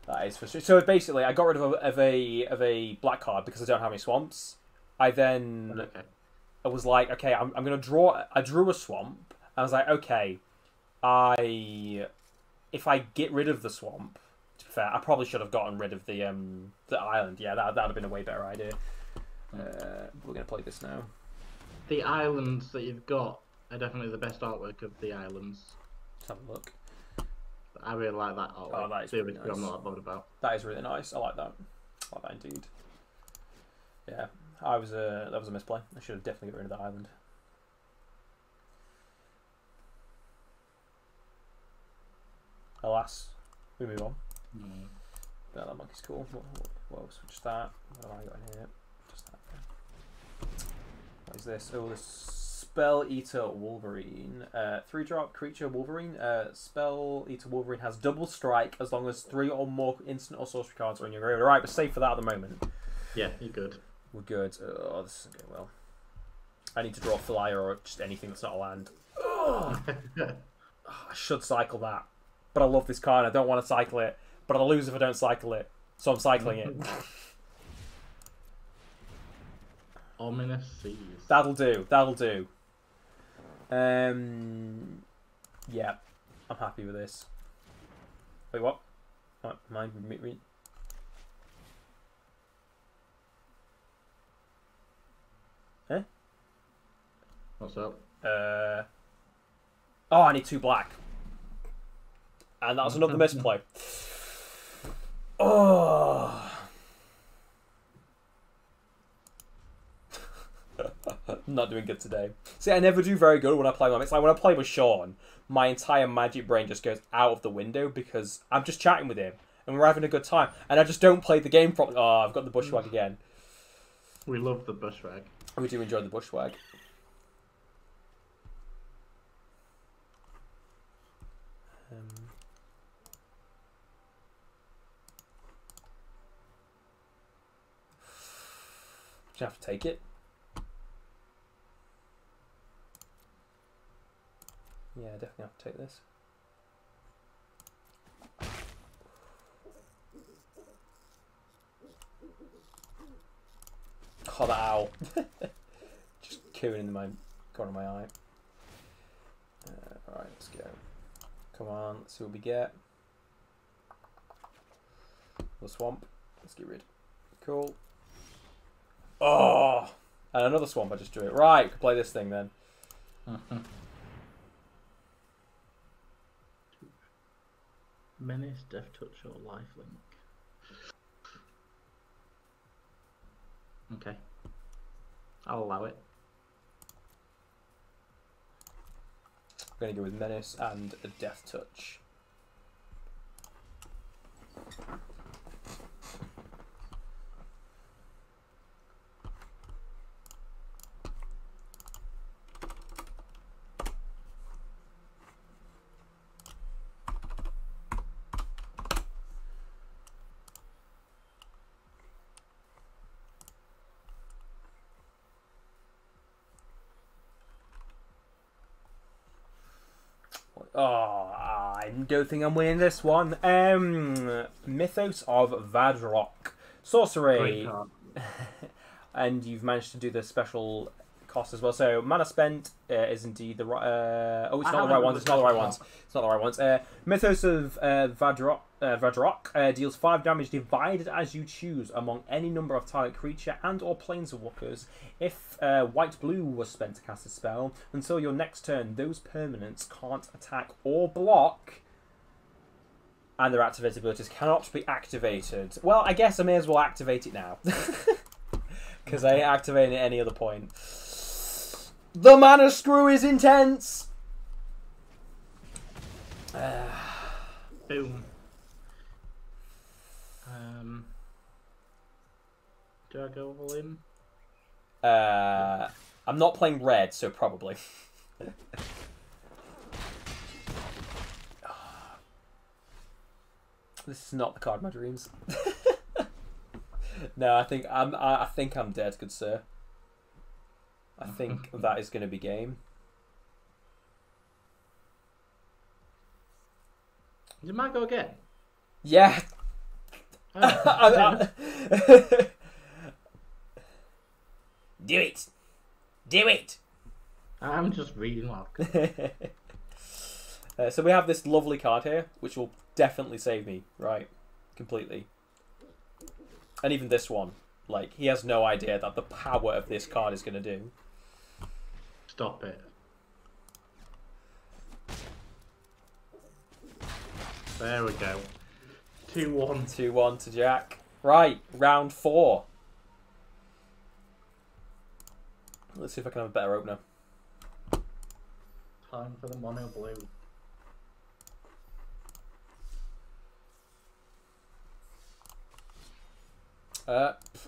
That is frustrating. So basically, I got rid of a black card because I don't have any swamps. I then I was like, okay, I'm gonna draw. I drew a swamp. I was like, okay, if I get rid of the swamp, to be fair, I probably should have gotten rid of the island. Yeah, that'd have been a way better idea. We're gonna play this now. The islands that you've got are definitely the best artwork of the islands. Let's have a look. I really like that artwork. Oh, that is really nice. I'm not that bothered about. That is really nice. I like that. I like that indeed. Yeah, that was a misplay. I should have definitely got rid of the island. Alas, we move on. But that monkey's cool. What else? Just that. What have I got in here? Just that. What is this? Oh, this Spell Eater Wolverine. 3-drop creature Wolverine. Spell Eater Wolverine has double strike as long as 3 or more instant or sorcery cards are in your graveyard. Right, we're safe for that at the moment. Yeah, you're good. We're good. Oh, this isn't going well. I need to draw a flyer or just anything that's not a land. Oh, I should cycle that. But I love this card. I don't want to cycle it. But I'll lose if I don't cycle it. So I'm cycling it. Ominous Seas. That'll do. That'll do. Yeah. I'm happy with this. Wait, what? Mind me. Eh? What's up? Oh, I need 2 black. And that was another misplay. Oh. Not doing good today. See, I never do very good when I play. It's like when I play with Sean, my entire magic brain just goes out of the window because I'm just chatting with him and we're having a good time, and I just don't play the game properly. Oh, I've got the bushwhack again. We love the bushwhack. We do enjoy the bushwhack. Do you have to take it? Yeah, I definitely have to take this. Oh, that owl. Just cooing in my corner of my eye. Alright, let's go. Come on, let's see what we get. The swamp. Let's get rid. Cool. Oh! And another swamp, I just drew it. Right, we can play this thing then. Menace, Death Touch, or Lifelink. Okay. I'll allow it. I'm going to go with Menace and a Death Touch. Oh, I don't think I'm winning this one. Mythos of Vadrok. Sorcery. And you've managed to do the special cost as well. So mana spent is indeed the right... oh, it's not the right ones. It's not the right ones. It's not the right ones. Mythos of Vadrok deals 5 damage divided as you choose among any number of target creature and or planeswalkers. If white-blue was spent to cast a spell, until your next turn, those permanents can't attack or block, and their activated abilities cannot be activated. Well, I guess I may as well activate it now. Because I ain't activating it at any other point. The mana screw is intense! Boom. Do I go all in? I'm not playing red, so probably. This is not the card of my dreams. No, I think I'm dead, good sir. I think that is going to be game. You might go again. Yeah. Oh, Do it. Do it. I'm just reading what So we have this lovely card here, which will definitely save me, right? Completely. And even this one, like, he has no idea that the power of this card is going to do. Stop it. There we go. 2-1. 2-1 to Jack. Right, round 4. Let's see if I can have a better opener. Time for the mono blue.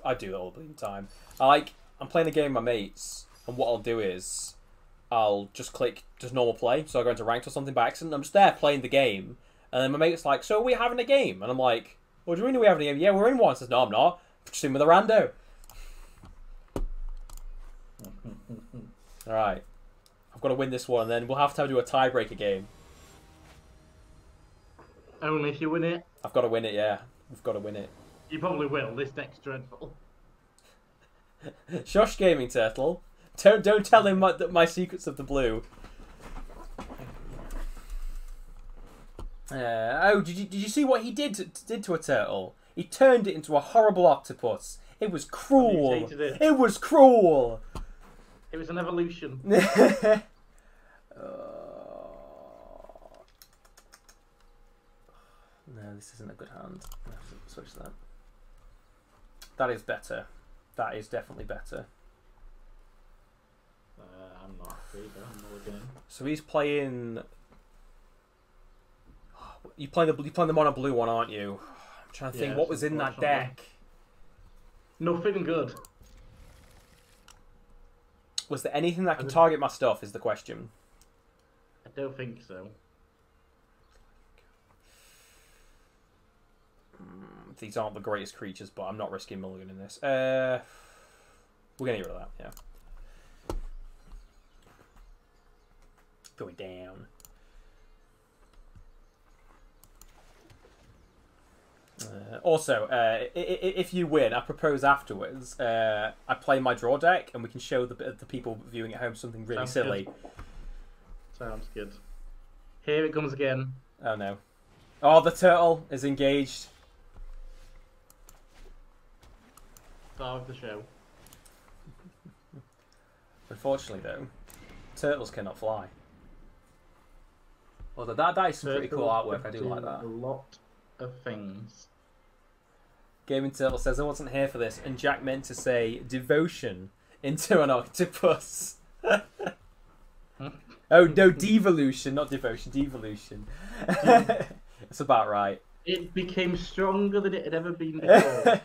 I do that all the time. I'm playing a game with my mates, and what I'll do is I'll just click just normal play, so I go into ranked or something by accident. I'm just there playing the game, and then my mate's like, "So are we having a game?" And I'm like, "What do you mean are we having a game?" "Yeah, we're in one." Says, "No, I'm not. I'm just in with a rando." All right, I've got to win this one, and then we'll have to do a tiebreaker game. Only if you win it. I've got to win it. Yeah, we've got to win it. You probably will. This deck's dreadful. Shush, Gaming Turtle. Don't tell him my secrets of the blue. Oh, did you see what he did to a turtle? He turned it into a horrible octopus. It was cruel. It was cruel. It was an evolution. No, this isn't a good hand. I have to switch that. That is better. That is definitely better. I'm not free though. I'm mulliganing. So he's playing. You playing the mono blue one, aren't you? I'm trying to think what was in that deck. Nothing good. Was there anything that can target my stuff? Is the question. I don't think so. These aren't the greatest creatures, but I'm not risking mulligan in this. We're gonna get rid of that. Yeah. Going down. Also, if you win, I propose afterwards. I play my draw deck, and we can show the people viewing at home something really silly. Good. Sounds good. Here it comes again. Oh no! Oh, the turtle is engaged. Start of the show. Unfortunately, though, turtles cannot fly. Although that is some pretty cool artwork. I do like that. A lot of things. Gaming Turtle says I wasn't here for this, and Jack meant to say devotion into an octopus. Oh no, devolution, not devotion, devolution. That's about right. It became stronger than it had ever been before.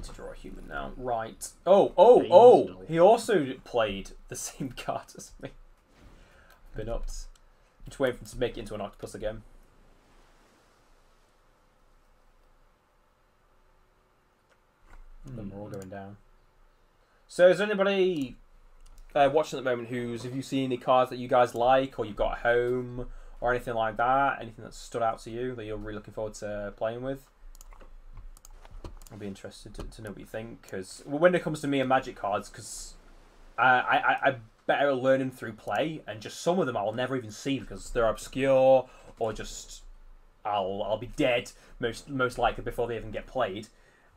To draw a human now. Right. Oh! He also played the same card as me. Been upped. I'm just waiting for him to make it into an octopus again. Then we're all going down. So is there anybody watching at the moment have you seen any cards that you guys like, or you've got at home, or anything like that? Anything that stood out to you that you're really looking forward to playing with? I'll be interested to know what you think, because when it comes to me and Magic cards, because I better learn them through play, and just some of them I'll never even see because they're obscure, or just I'll be dead most likely before they even get played.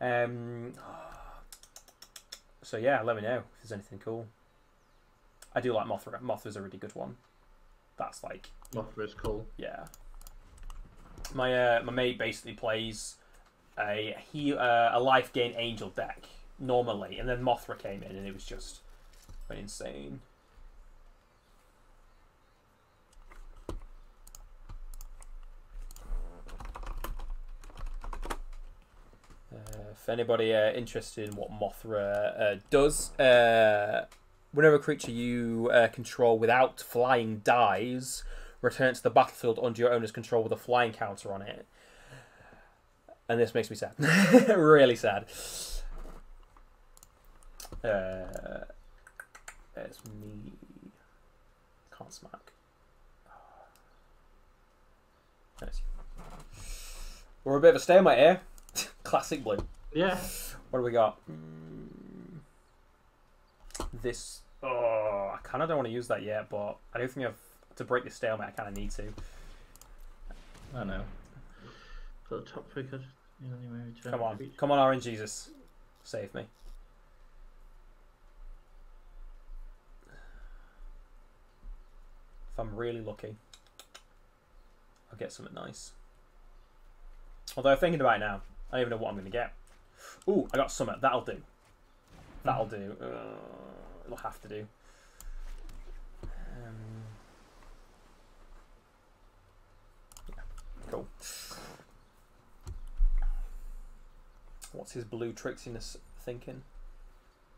So yeah, let me know if there's anything cool. I do like Mothra. Mothra's a really good one. That's like Mothra's cool. Yeah. My mate basically plays a life gain angel deck normally, and then Mothra came in and it was just insane. If anybody interested in what Mothra does, whenever a creature you control without flying dies, return to the battlefield under your owner's control with a flying counter on it. And this makes me sad. Really sad. It's me. Can't smack. Nice. We're a bit of a stalemate here. Classic blue. Yeah. What do we got? This. Oh, I kind of don't want to use that yet, but I do think to break this stalemate, I kind of need to. I know. Put a top figure. Come on. Come on, Orange Jesus. Save me. If I'm really lucky, I'll get something nice. Although thinking about it now, I don't even know what I'm going to get. Ooh, I got Summit. That'll do. That'll do. It'll have to do. Yeah, cool. What's his blue tricksiness thinking?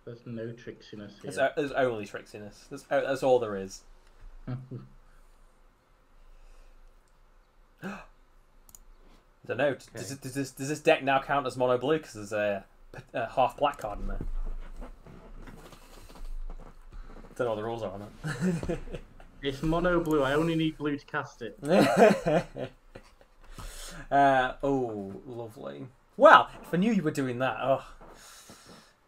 There's no tricksiness here. There's only tricksiness. That's all there is. I don't know. Okay. Does this deck now count as mono blue because there's a half black card in there? Don't know what the rules are on it. It's mono blue. I only need blue to cast it. Oh, lovely. Well, if I knew you were doing that,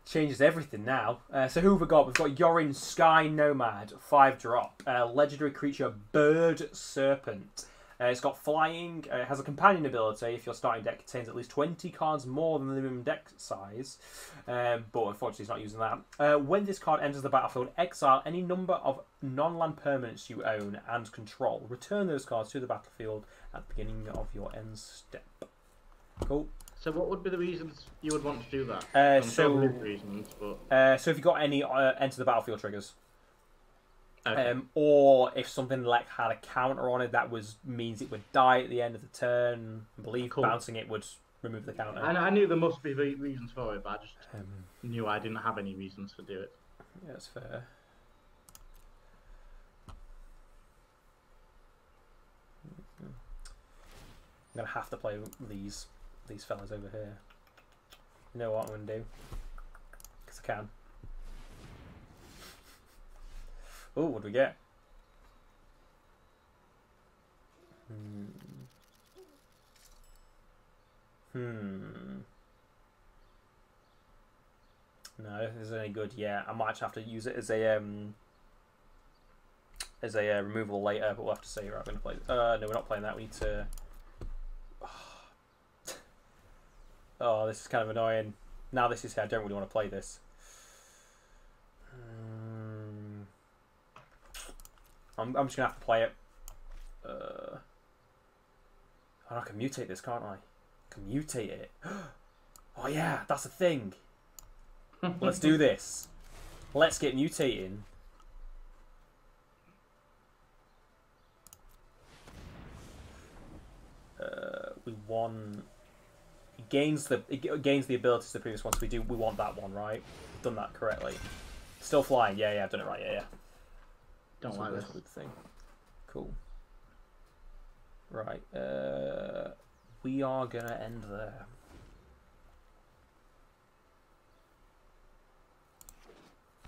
changes everything now. So who have we got? We've got Yorin Sky Nomad, 5-drop, legendary creature Bird Serpent. It's got flying, it has a companion ability. If your starting deck contains at least 20 cards more than the minimum deck size, but unfortunately it's not using that. When this card enters the battlefield, exile any number of non-land permanents you own and control. Return those cards to the battlefield at the beginning of your end step. Cool. So what would be the reasons you would want to do that? Reasons, but... so if you've got any enter the battlefield triggers. Okay. Or if something like had a counter on it, that means it would die at the end of the turn. I believe bouncing it would remove the counter. I knew there must be reasons for it, but I just knew I didn't have any reasons to do it. Yeah, that's fair. I'm gonna have to play these fellas over here. You know what I'm gonna do? Because I can. Oh, what do we get? No, if this is any good, yeah, I might have to use it as a removal later, but we'll have to see. Right, we're gonna play. No, we're not playing that. We need to. Oh, this is kind of annoying. Now this is here. I don't really want to play this. I'm just gonna have to play it. Oh, I can mutate this, can't I? I can mutate it. Oh yeah, that's a thing. Let's do this. Let's get mutating. We won. It gains the abilities of the previous ones. We want that one, right? We've done that correctly. Still flying. Yeah, I've done it right. Yeah. Don't like this. Good thing. Cool. Right. We are gonna end there.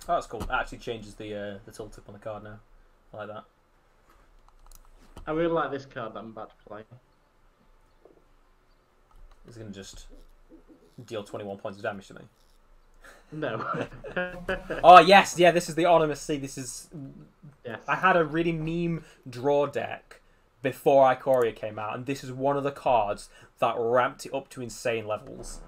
Oh, that's cool. It actually changes the tooltip on the card now. I like that. I really like this card that I'm about to play. It's gonna just deal 21 points of damage to me. No. Oh yes, yeah. This is the Anonymous Sea. This is. Yes. I had a really meme draw deck before Ikoria came out, and this is one of the cards that ramped it up to insane levels.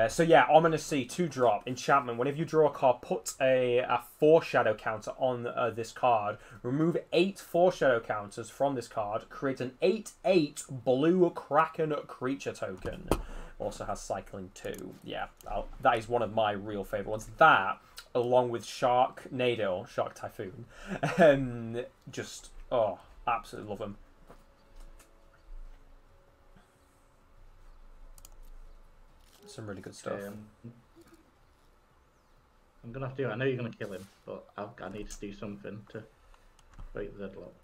So yeah, Ominous Sea, 2-drop, enchantment. Whenever you draw a card, put a foreshadow counter on this card. Remove 8 foreshadow counters from this card. Create an 8/8 blue Kraken creature token. Also has cycling 2. Yeah, that is one of my real favourite ones. That, along with Sharknado, Shark Typhoon, just, oh, absolutely love them. Some really good stuff. I'm gonna have to. I know you're gonna kill him, but I need to do something to break the deadlock.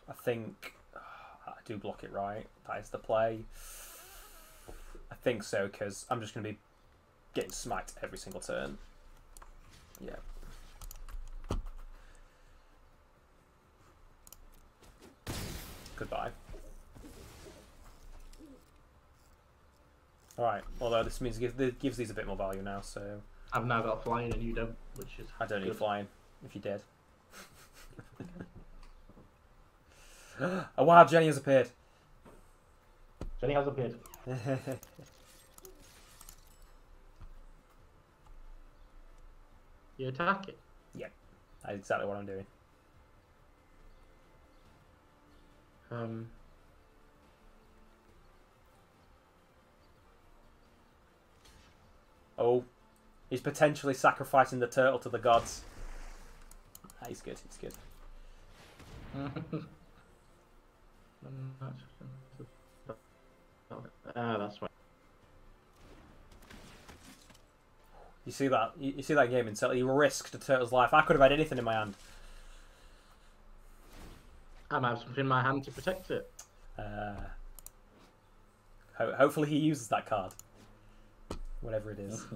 I think I do block it right. That is the play. I think so, because I'm just going to be getting smite every single turn. Yeah. Goodbye. Alright, although this means it gives these a bit more value now, so... I've now got flying and you don't, which is I don't need flying, if you're dead. Oh wow, Jenny has appeared. Jenny has appeared. You attack it? Yeah, that's exactly what I'm doing. Oh, he's potentially sacrificing the turtle to the gods. Ah, he's good, he's good. That's right. You see that? You see that game until he risked a turtle's life. I could have had anything in my hand. I might have something in my hand to protect it. Hopefully he uses that card. Whatever it is.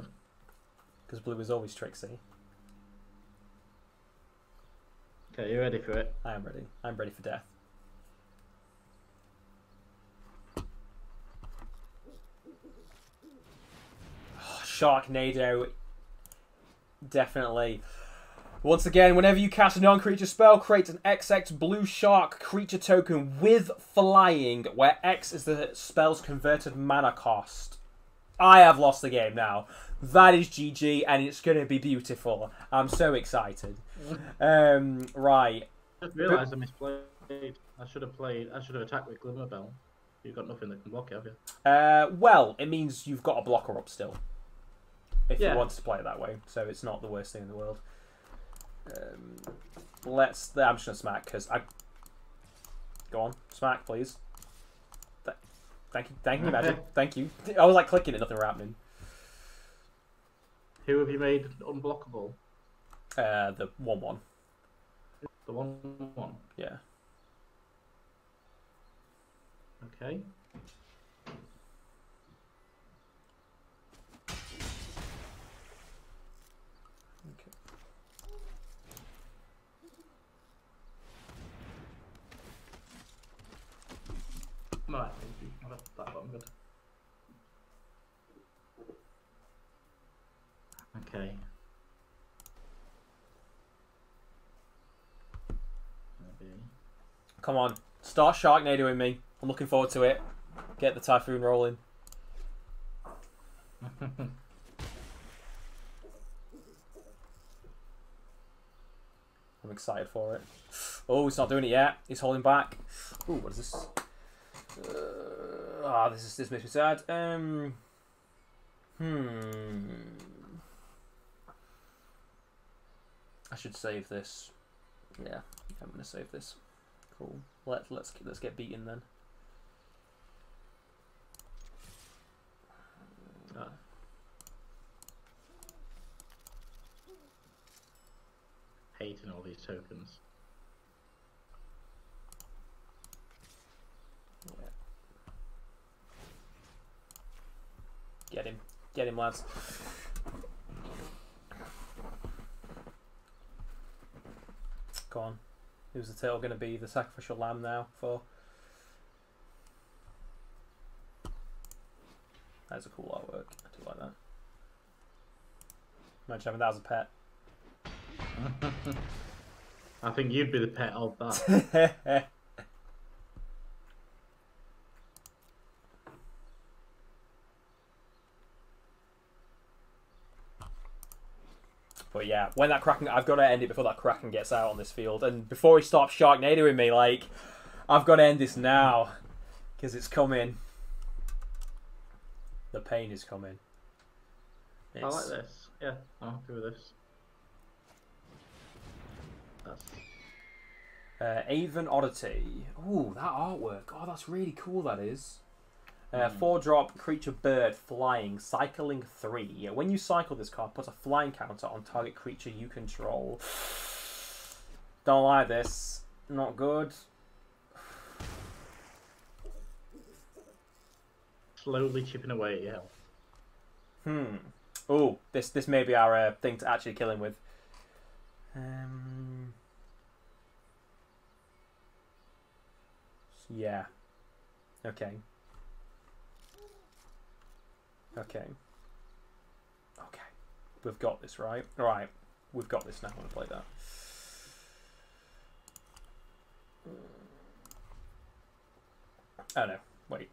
Because blue is always tricksy. Okay, you ready for it? I am ready. I'm ready for death. Oh, Sharknado. Definitely. Once again, whenever you cast a non-creature spell, create an XX blue shark creature token with flying, where X is the spell's converted mana cost. I have lost the game now. That is GG, and it's going to be beautiful. I'm so excited. Right. I just realised I misplayed. I should have attacked with Glimmerbell. You've got nothing that can block it, have you? Well, it means you've got a blocker up still. If Yeah. you want to play it that way. So it's not the worst thing in the world. I'm just going to smack, because I... Go on. Smack, please. Thank you, Magic. Thank you. I was like clicking it, nothing were happening. Who have you made unblockable? The 1/1. The 1/1? Yeah. Okay. Alright, thank you. I'll have that button good. Okay. Maybe. Come on. Start Sharknadoing me. I'm looking forward to it. Get the Typhoon rolling. I'm excited for it. Oh, he's not doing it yet. He's holding back. Ooh, what is this? This makes me sad. I should save this. Yeah, I'm gonna save this. Cool. Let's get beaten then. Hating all these tokens. Yeah. Get him, lads. Go on. Who's the turtle going to be the sacrificial lamb now for? That's a cool artwork. I do like that. Imagine having that as a pet. I think you'd be the pet of that. But yeah, when that Kraken, I've got to end it before that Kraken gets out on this field, and before he stops Sharknadoing me, like, I've got to end this now because it's coming. The pain is coming. I like this. Yeah, I'm happy with this. Avon Oddity. Ooh, that artwork. Oh, that's really cool. That is. 4-drop creature bird flying, cycling 3. When you cycle this card, put a flying counter on target creature you control. Don't like this. Not good. Slowly chipping away at your health. Oh, this may be our thing to actually kill him with. Yeah. Okay. Okay. Okay. We've got this, right? Right. We've got this now. I'm going to play that. Oh, no. Wait.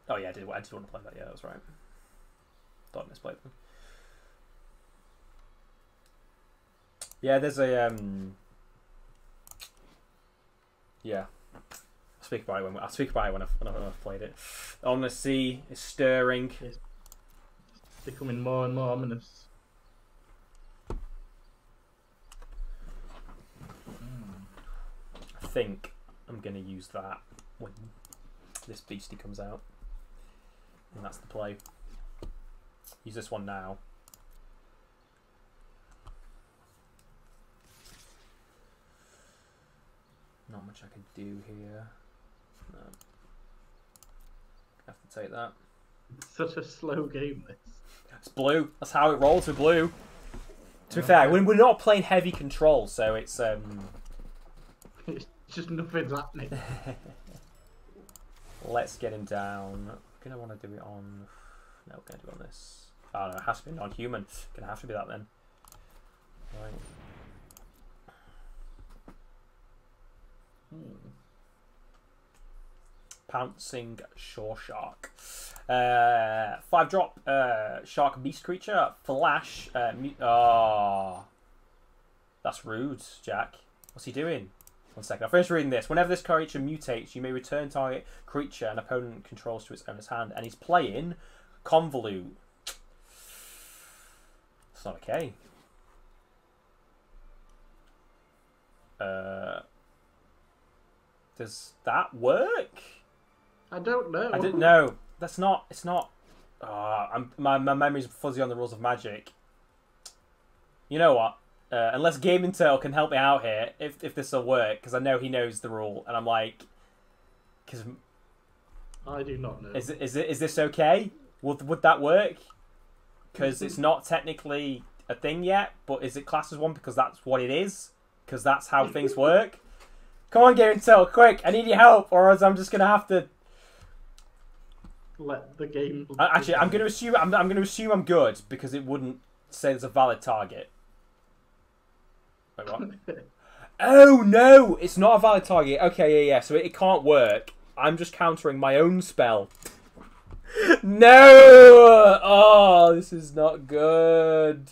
Oh, yeah, I did want to play that. Yeah, that was right. Thought I misplayed them. Yeah, there's a... Yeah. I'll speak about it when I've played it. On the sea is stirring. It's becoming more and more ominous. I think I'm going to use that when this beastie comes out. And that's the play. Use this one now. Not much I can do here. No. Have to take that. It's such a slow game, this. It's blue. That's how it rolls with blue. To be fair, we're not playing heavy control, so it's It's just nothing's happening. Let's get him down. I'm gonna want to do it on. No, we're gonna do it on this. Oh no, it has to be non-human. Gonna have to be that then. Right. Pouncing Shore Shark. 5-drop shark beast creature. Flash. Oh, that's rude, Jack. What's he doing? 1 second. I'll finish reading this. Whenever this creature mutates, you may return target creature an opponent controls to its owner's hand. And he's playing Convolute. It's not okay. Does that work? I don't know. I didn't know. That's not. It's not. My memory's fuzzy on the rules of Magic. You know what? Unless Gaming Turtle can help me out here, if this will work, because I know he knows the rule, and I'm like, because I do not know. Is this okay? Would that work? Because it's not technically a thing yet, but is it classed as one because that's what it is? Because that's how things work. Come on, Gaming Turtle, quick! I need your help, or else I'm just gonna have to let the game. Actually, I'm gonna assume I'm good because it wouldn't say there's a valid target. Wait, what? Oh no, it's not a valid target. Okay, yeah. So it can't work. I'm just countering my own spell. No! Oh, this is not good.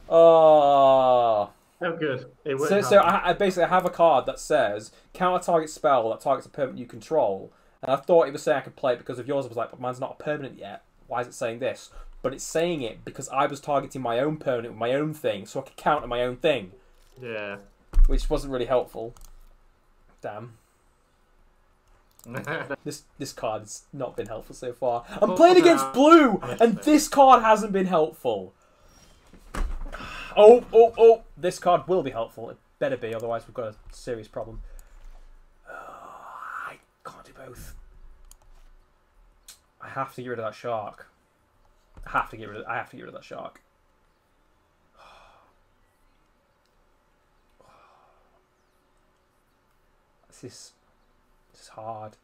Oh. Oh, good. So I basically have a card that says counter target spell that targets a permanent you control. And I thought it was saying I could play it because of yours. I was like, but mine's not a permanent yet. Why is it saying this? But it's saying it because I was targeting my own permanent with my own thing, so I could counter my own thing. Yeah. Which wasn't really helpful. Damn. This card's not been helpful so far. I'm playing against blue, and this card hasn't been helpful. Oh! This card will be helpful. It better be, otherwise we've got a serious problem. I can't do both. I have to get rid of that shark. I have to get rid of that shark. This is hard.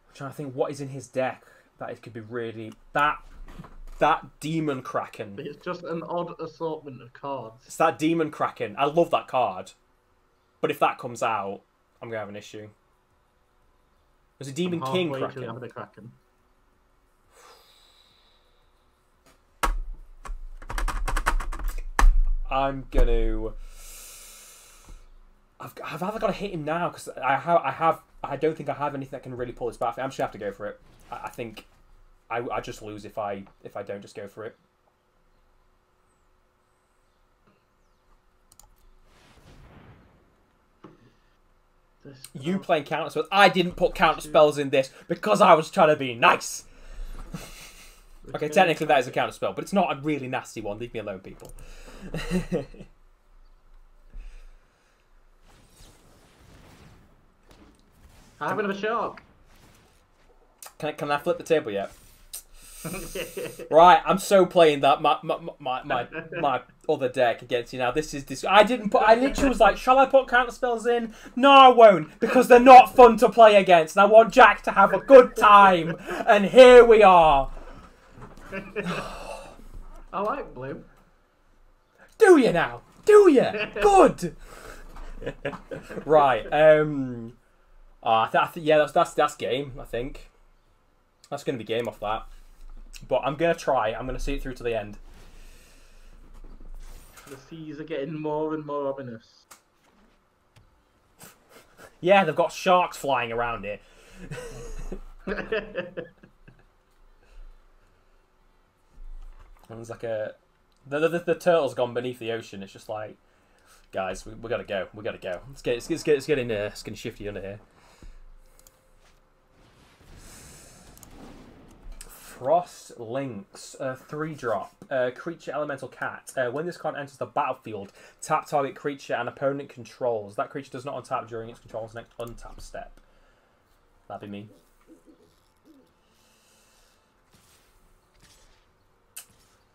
I'm trying to think what is in his deck that it could be really that Demon Kraken. It's just an odd assortment of cards. It's that Demon Kraken. I love that card, but if that comes out, I'm gonna have an issue. There's a Demon King Kraken. I'm gonna. I've either got to hit him now because I don't think I have anything that can really pull this back. I'm just gonna have to go for it. I think I just lose if I don't just go for it. You playing counter spells. I didn't put counter spells in this because I was trying to be nice. Okay, technically that is a counter spell, but it's not a really nasty one. Leave me alone, people. I have another shark. Can I flip the table yet? Right, I'm so playing that my other deck against you now. This is this. I literally was like, shall I put counter spells in? No, I won't, because they're not fun to play against. And I want Jack to have a good time. And here we are. I like blue. Do you now? Do you? Good. Right. Yeah, that's game. I think that's going to be game off that. But I'm going to try. I'm going to see it through to the end. The seas are getting more and more ominous. Yeah, they've got sharks flying around here. And there's like a... The turtle's gone beneath the ocean. It's just like, guys, we got to go. We got to go. Let's get in there. It's getting shifty under here. Frost Lynx, 3-drop, creature elemental cat. When this card enters the battlefield, tap target creature and opponent controls. That creature does not untap during its control's next untap step. That'd be me.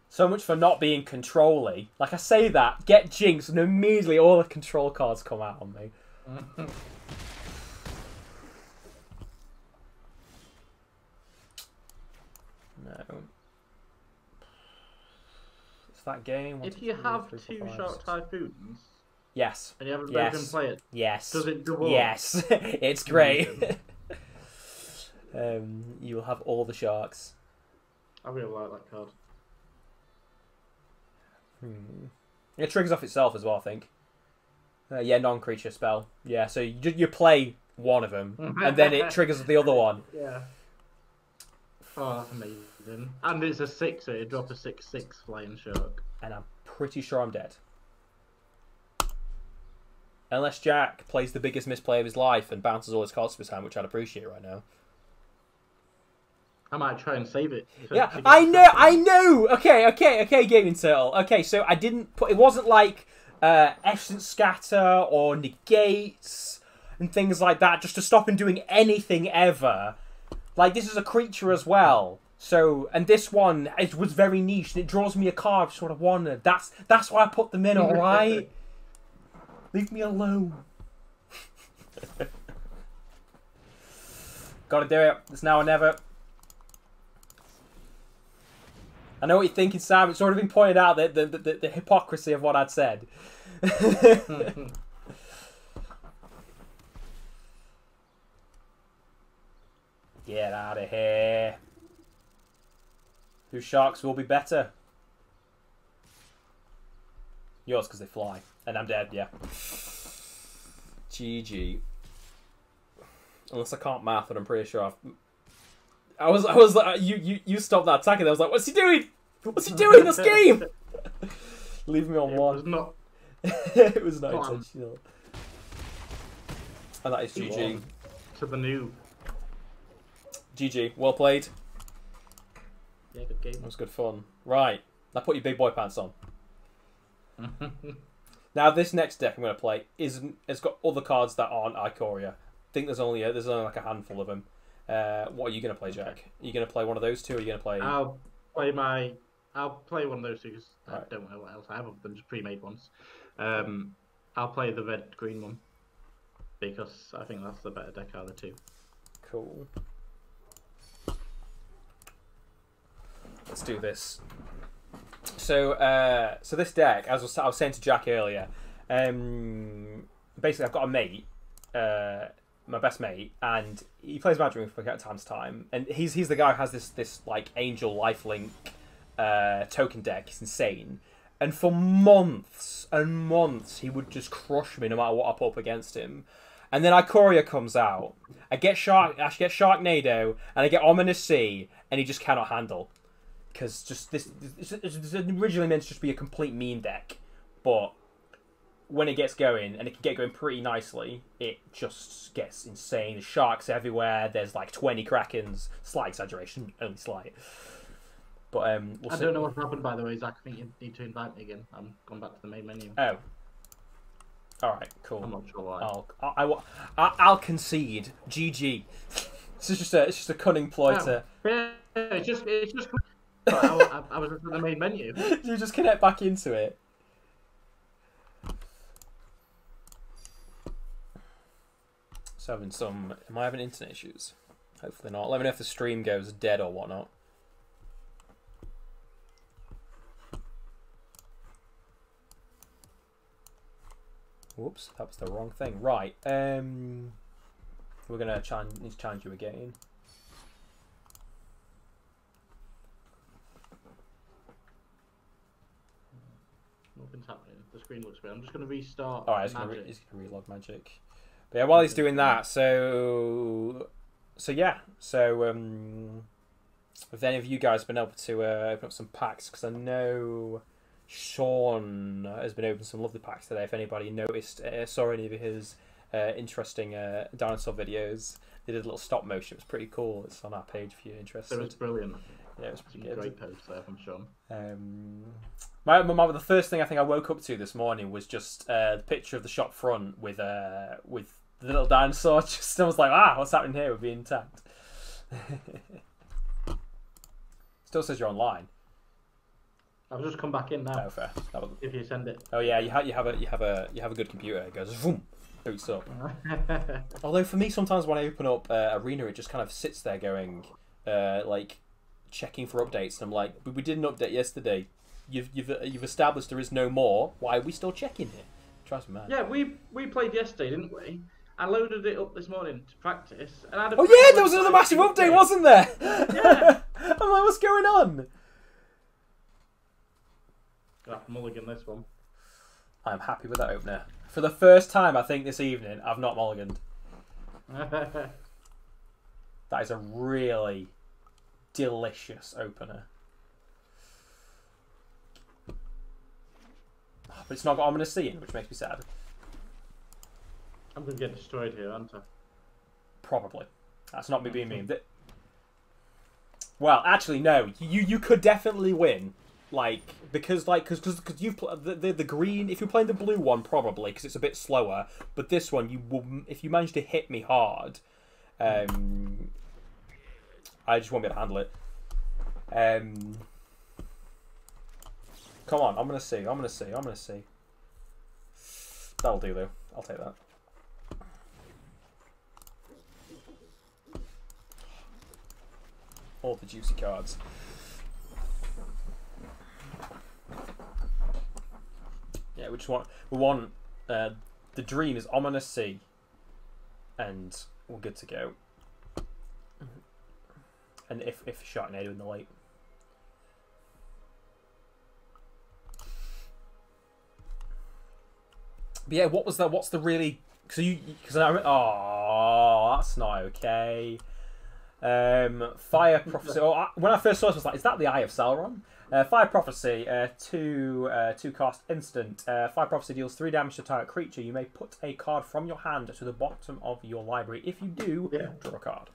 So much for not being control-y. Like I say that, get Jinx, and immediately all the control cards come out on me. No. It's that game. If you have 2 Shark Typhoons, yes, and you haven't let them play it, yes, does it double? Yes, it's great. You will have all the sharks. I really like that card. It triggers off itself as well, I think. Yeah, non-creature spell. Yeah, so you play one of them, and then it triggers the other one. Yeah. Oh, that's amazing. And it's a 6-er, it drops a 6/6 flying shark. And I'm pretty sure I'm dead. Unless Jack plays the biggest misplay of his life and bounces all his cards to his hand, which I'd appreciate right now. I might try and save it. Yeah, I know! Okay, Gaming Turtle. Okay, so I didn't put... It wasn't like Essence Scatter or Negates and things like that, just to stop him doing anything ever. Like, this is a creature as well. So, and this one, it was very niche, and it draws me a card I sort of wanted. That's why I put them in, alright? Leave me alone. Gotta do it. It's now or never. I know what you're thinking, Sam. It's already been pointed out that the hypocrisy of what I'd said. Get out of here. Whose sharks will be better? Yours, because they fly. And I'm dead, yeah. GG. Unless I can't math, but I'm pretty sure I was like, you stopped that attack, and I was like, what's he doing? What's he doing this game? Leave me on one. It was not. It was not intentional. And that is GG. To the new. GG. Well played. Yeah, good game. That was good fun. Right. Now put your big boy pants on. Now this next deck I'm going to play it's got other cards that aren't Ikoria. I think there's only like a handful of them. What are you going to play, Jack? Are you going to play one of those two, or are you going to play... I'll play one of those two, because I don't know what else I have, but just pre-made ones. I'll play the red-green one, because I think that's the better deck out of the two. Cool. Let's do this. So this deck, as I was saying to Jack earlier, basically I've got a mate, my best mate, and he plays Magic from time to time, and he's the guy who has this like Angel Lifelink token deck. It's insane, and for months and months he would just crush me no matter what I put up against him. And then Ikoria comes out. I get Sharknado, and I get Ominous Sea, and he just cannot handle. Because just this originally meant to just be a complete meme deck, but when it gets going, and it can get going pretty nicely, it just gets insane. There's sharks everywhere. There's like 20 krakens. Slight exaggeration, only slight. But I don't know what's happened, by the way, Zach. I think you need to invite me again. I'm going back to the main menu. Oh. All right, cool. I'm not sure why. I'll concede. GG. It's just a cunning ploy to. Yeah, it's just. I was at the main menu. You just connect back into it. So having some. Am I having internet issues? Hopefully not. Let me know if the stream goes dead or whatnot. Whoops, that was the wrong thing. Right. We're gonna need to challenge you again. Nothing's happening. The screen looks weird. I'm just gonna restart. Alright, he's gonna relog magic. But yeah, while he's doing that, so yeah, have any of you guys been able to open up some packs? Because I know Sean has been opening some lovely packs today. If anybody noticed, saw any of his interesting dinosaur videos, they did a little stop motion. It was pretty cool. It's on our page if you're interested. It was brilliant. Yeah, it was pretty good. Great post there from Sean. The first thing I think I woke up to this morning was just the picture of the shop front with the little dinosaur. Just I was like, what's happening here? We're being tagged. Still says you're online. I've just come back in now. Oh, fair. If you send it. Oh yeah, you have a good computer. It goes boom, boots up. Although for me, sometimes when I open up Arena, it just kind of sits there going, like checking for updates. And I'm like, but we did an update yesterday. You've established there is no more. Why are we still checking it? Drives me mad. Yeah, we played yesterday, didn't we? I loaded it up this morning to practice, and I had a there was another massive update, wasn't there? Yeah. I'm like, what's going on? Got mulligan this one. I'm happy with that opener. For the first time, I think this evening, I've not mulliganed. That is a really delicious opener. But it's not got ominous scene, which makes me sad. I'm going to get destroyed here, aren't I? Probably. That's not me being mean. Well, actually, no. You could definitely win. Because you've the green. If you're playing the blue one, probably because it's a bit slower. But this one, you will. If you manage to hit me hard, I just won't be able to handle it. Come on, I'm gonna see. That'll do though. I'll take that. All the juicy cards. Yeah, we want the dream is ominous sea, and we're good to go. And if Sharknado in the late. But yeah, what was that? What's the really? That's not okay. Fire Prophecy. When I first saw this, I was like, is that the Eye of Sauron? Fire Prophecy, 2 cost instant. Fire Prophecy deals 3 damage to target creature. You may put a card from your hand to the bottom of your library. If you do, draw a card.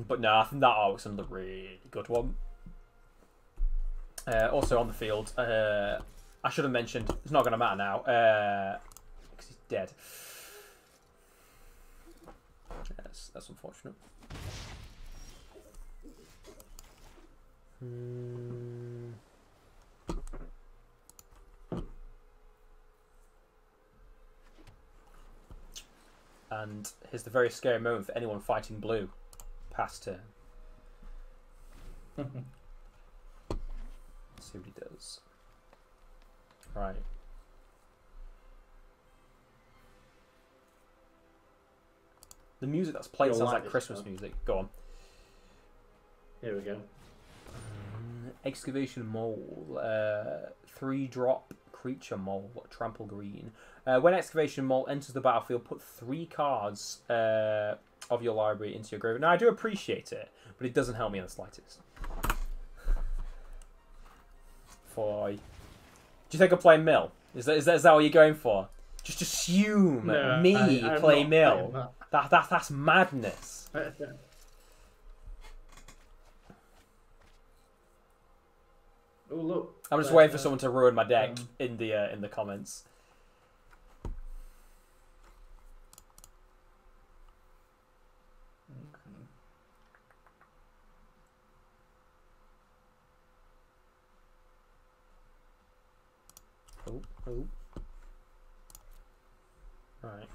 But no, I think that artwork's another really good one. Also on the field, I should have mentioned, it's not going to matter now, because he's dead. Yes, that's unfortunate. And here's the very scary moment for anyone fighting blue. Pass turn. Let's see what he does. Right. The music that's played sounds like Christmas music. Go on. Here we go. Excavation Mole. 3-drop creature mole. Trample green. When Excavation Mole enters the battlefield, put 3 cards of your library into your graveyard. Now, I do appreciate it, but it doesn't help me in the slightest. Do you think I'm playing Mill? Is that what you're going for? Just assume me play mill. That's madness. Oh look! I'm just waiting for someone to ruin my deck in the comments. Oh. Right.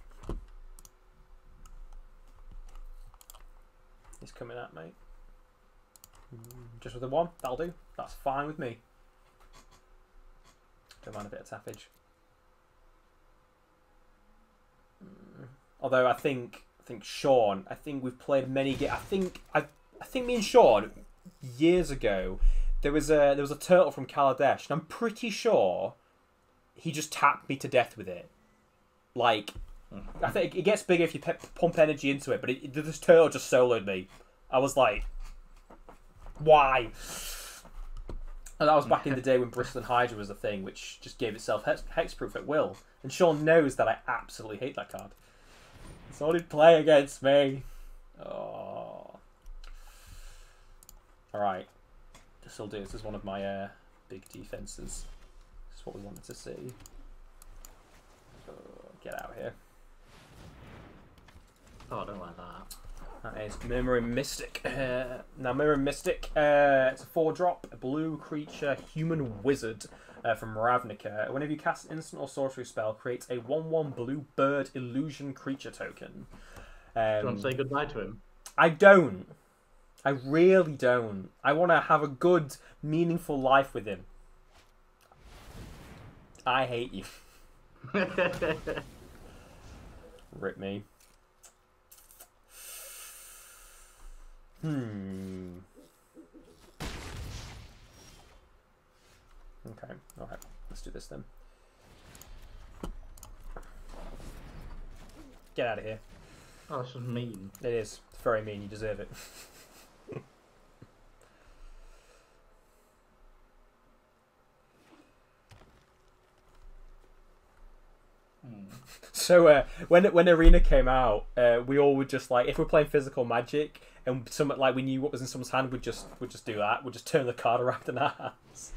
He's coming at me. Just with a 1, that'll do. That's fine with me. Don't mind a bit of tappage. Although I think Sean, we've played many games. I think me and Sean years ago there was a turtle from Kaladesh, and I'm pretty sure he just tapped me to death with it. Like, I think it gets bigger if you pump energy into it, but this turtle just soloed me. I was like, why? And that was back in the day when Bristol and Hydra was a thing, which just gave itself hexproof at will. And Sean knows that I absolutely hate that card. So did play against me. Oh. Alright. This will do. This is one of my big defences. This is what we wanted to see. Get out of here. Oh, I don't like that. That is Murmuring Mystic. Now, Murmuring Mystic, it's a 4-drop, a blue creature, human wizard from Ravnica. Whenever you cast an instant or sorcery spell, creates a 1/1 blue bird illusion creature token. Do you want to say goodbye to him? I don't. I really don't. I want to have a good, meaningful life with him. I hate you. Rip me. Okay, alright. Let's do this then. Get out of here. Oh, this is mean. It is. It's very mean. You deserve it. So when Arena came out, we all would just like, if we're playing physical Magic and some like we knew what was in someone's hand, we'd just do that. We'd just turn the card around in our hands.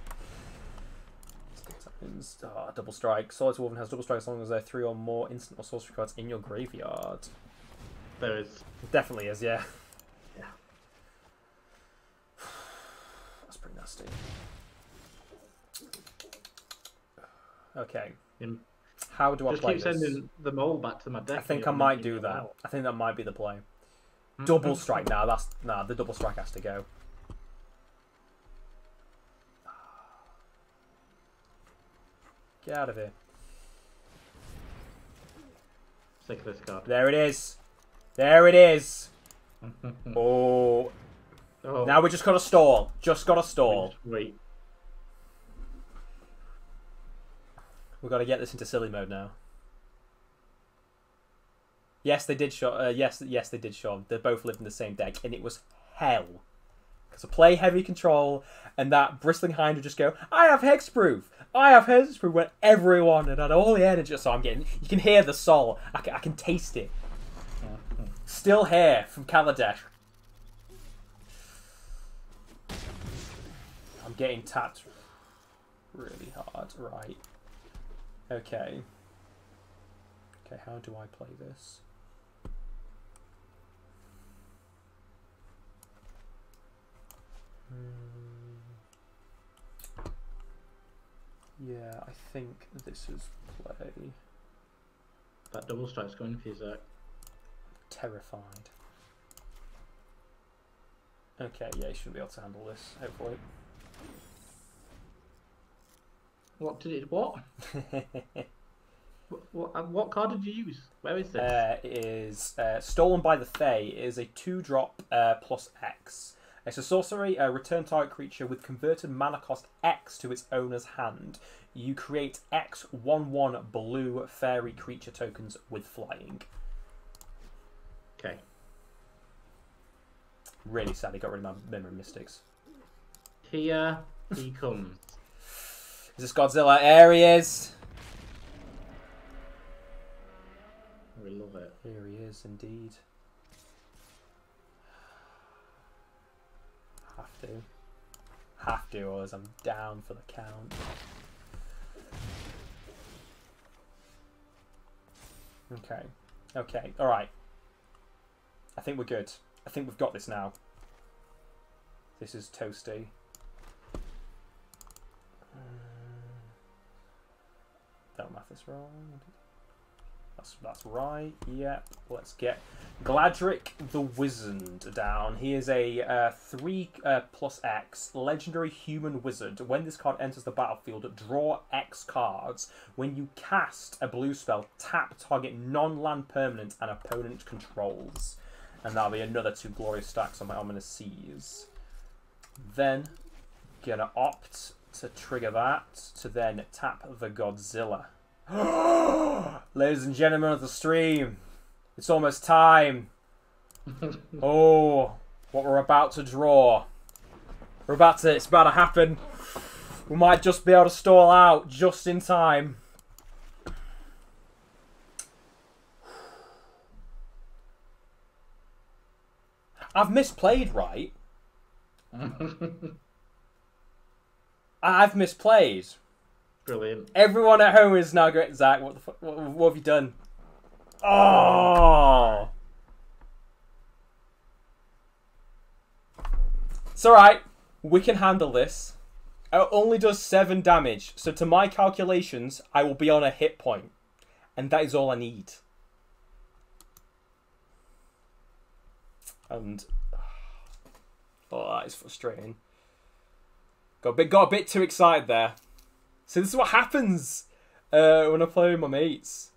Double strike. Solid Wolven has double strike as long as there are 3 or more instant or sorcery cards in your graveyard. There is. It definitely is, yeah. Yeah. That's pretty nasty. Okay. How do I play this? Just keep sending the mole back to my deck. I think I might do that. I think that might be the play. Double strike now. The double strike has to go. Get out of here. Sick of this card. There it is. There it is. Oh. Now we just got to stall. Just got to stall. Wait. We've got to get this into silly mode now. Yes, they did show. Yes, they did show. They both lived in the same deck, and it was hell. Because I play heavy control, and that Bristling Hind would just go, "I have hexproof. I have hexproof." When everyone had all the energy, so I'm getting. You can hear the soul. I can taste it. Still here from Kaladesh. I'm getting tapped really hard. Right. Okay. Okay, how do I play this? Yeah, I think this is play. That double strike's going for you, Zack. Terrified. Okay, yeah, you should be able to handle this, hopefully. What did it? What? What card did you use? Where is this? It is Stolen by the Fae. It is a 2-drop plus X. It's a sorcery. Return target creature with converted mana cost X to its owner's hand. You create X 1/1 blue fairy creature tokens with flying. Okay. Really sad he got rid of my Memory Mystics. Here he comes. Is this Godzilla? There he is. We love it. Here he is, indeed. Have to, or as I'm down for the count. Okay. Okay. All right. I think we're good. I think we've got this now. This is toasty. Don't math this wrong. That's right. Yep. Let's get Gladrick the Wizard down. He is a 3+X legendary human wizard. When this card enters the battlefield, draw X cards. When you cast a blue spell, tap target non-land permanent and opponent controls. And that'll be another 2 glorious stacks on my Ominous Seas. Then, gonna opt to trigger that to then tap the Godzilla. Ladies and gentlemen of the stream, it's almost time. Oh, what we're about to draw. It's about to happen. We might just be able to stall out just in time. I've misplayed, right? I've misplayed. Brilliant. Everyone at home is now going, Zach, what the fuck? What have you done? Oh! It's alright. We can handle this. It only does 7 damage. So to my calculations, I will be on a hit point. And that is all I need. And... oh, that is frustrating. Got a bit too excited there. So this is what happens when I play with my mates.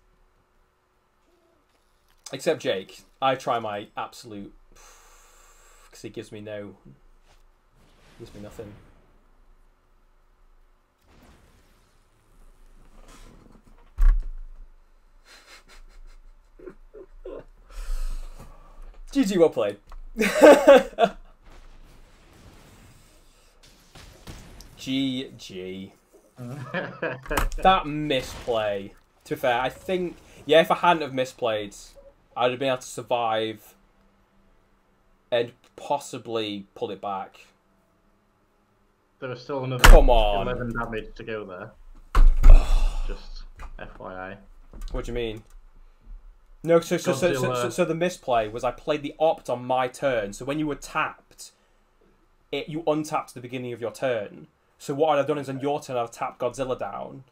Except Jake. I try my absolute... because he gives me nothing. GG, well played. GG. That misplay. To be fair, I think, yeah, if I hadn't have misplayed, I'd have been able to survive and possibly pull it back. There was still another 11 damage to go there. Just FYI. What do you mean? No, so the misplay was I played the opt on my turn. So when you were tapped, you untapped at the beginning of your turn. So what I'd have done is on your turn I'd have tapped Godzilla down,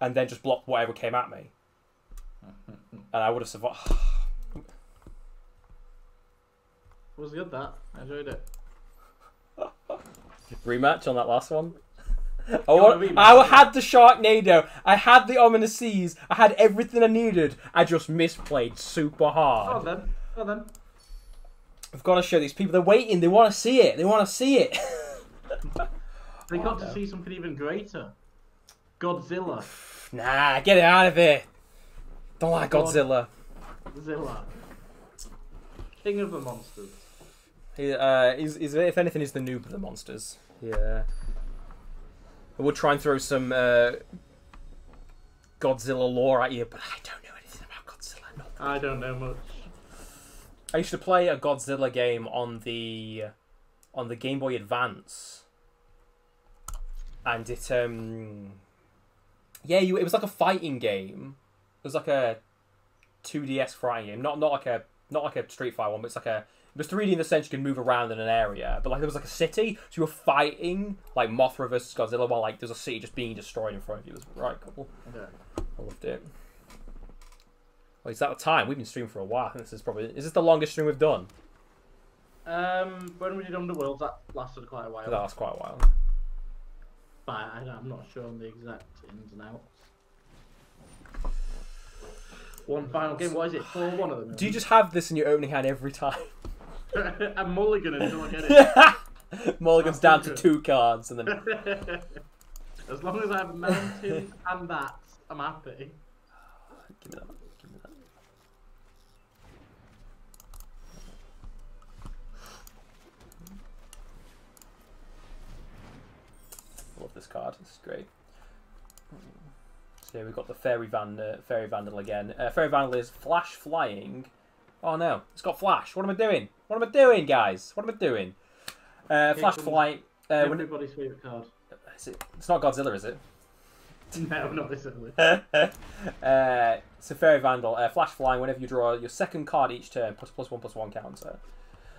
and then just blocked whatever came at me, and I would have survived. It was good, that. I enjoyed it. Rematch on that last one. I had the Sharknado, I had the Ominous Seas, I had everything I needed. I just misplayed super hard. Well then. I've got to show these people. They're waiting. They want to see it. They got to see something even greater. Godzilla. Nah, get it out of here. Don't like Godzilla. Godzilla. King of the monsters. He's if anything, he's the noob of the monsters. Yeah. I would try and throw some Godzilla lore at you, but I don't know anything about Godzilla. I don't know much. I used to play a Godzilla game on the Game Boy Advance, and it it was like a fighting game. It was like a 2DS fighting game, not like a Street Fighter one, but it's like it was 3D in the sense you can move around in an area, but like there was like a city, so you were fighting like Mothra versus Godzilla while like there's a city just being destroyed in front of you. It was right cool. Okay. I loved it. Well, it's at the time. We've been streaming for a while. I think is this the longest stream we've done? When we did Underworld, that lasted quite a while. That was quite a while. But I'm not sure on the exact ins and outs. One final game. What is it? 4-1 of them. Do you just have this in your opening hand every time? I'm mulligan until I get it. Mulligan's down to 2 cards, and then. As long as I have mountains and that, I'm happy. Give me that. Love this card. This is great. So here we've got the Fairy Vandal again. Fairy Vandal is flash flying. Oh no, it's got flash. What am I doing? What am I doing, guys? What am I doing? Flash flight. Everybody's favourite card. It's not Godzilla, is it? No, not this early. So Fairy Vandal, flash flying. Whenever you draw your second card each turn, +1/+1 counter.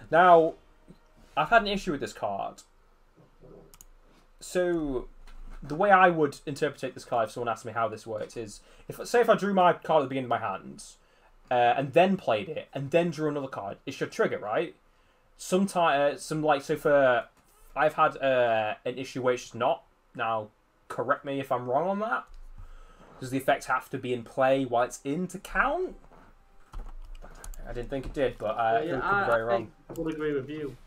Now, I've had an issue with this card. So, the way I would interpret this card, if someone asked me how this works, is if I drew my card at the beginning of my hand, and then played it, and then drew another card, it should trigger, right? I've had an issue where it's just not. Now, correct me if I'm wrong on that. Does the effect have to be in play while it's in to count? I didn't think it did, but I could be very wrong. I would agree with you.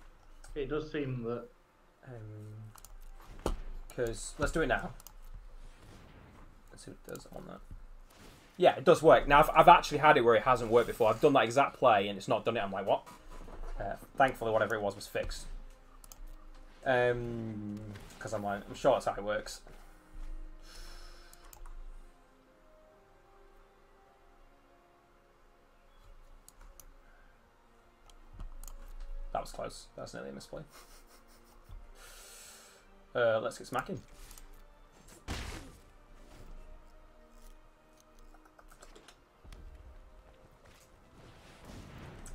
It does seem that. Because let's do it now. Let's see what it does on that. Yeah, it does work. Now, I've actually had it where it hasn't worked before. I've done that exact play and it's not done it. I'm like, what? Thankfully, whatever it was fixed. Because I'm sure that's how it works. That was close. That's nearly a misplay. Let's get smacking.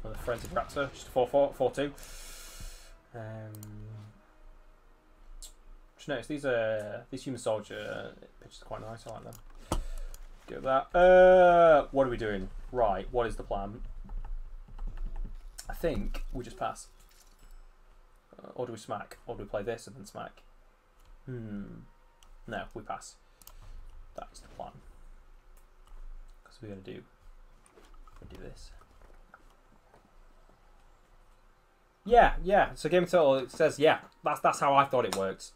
Another Frenzied Raptor, just 4/4, 4/2. Just notice these human soldier pictures are quite nice. I like them. Go with that. What are we doing? Right. What is the plan? I think we just pass. Or do we smack? Or do we play this and then smack? No, we pass. That's the plan. Because we're going to do this. Yeah. So game total, it says, yeah, that's how I thought it works.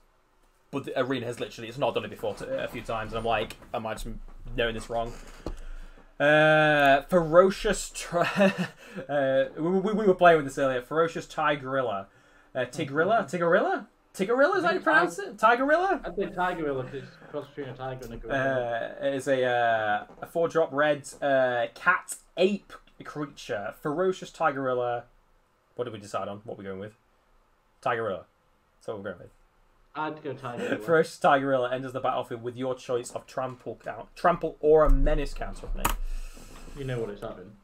But the Arena has literally, it's not done it before a few times. And I'm like, am I just knowing this wrong? Ferocious... we were playing with this earlier. Ferocious Tigerilla. Tigerilla? Tigerilla, is that how you pronounce it? Tigerilla? I'd say Tigerilla because it's cross between a tiger and a gorilla. It is a 4-drop red cat ape creature. Ferocious Tigerilla. What did we decide on? What are we going with? Tigerilla. That's what we're going with. I'd go Tigerilla. Ferocious Tigerilla enters the battlefield with your choice of trample or a menace counter on it. You know what it's having.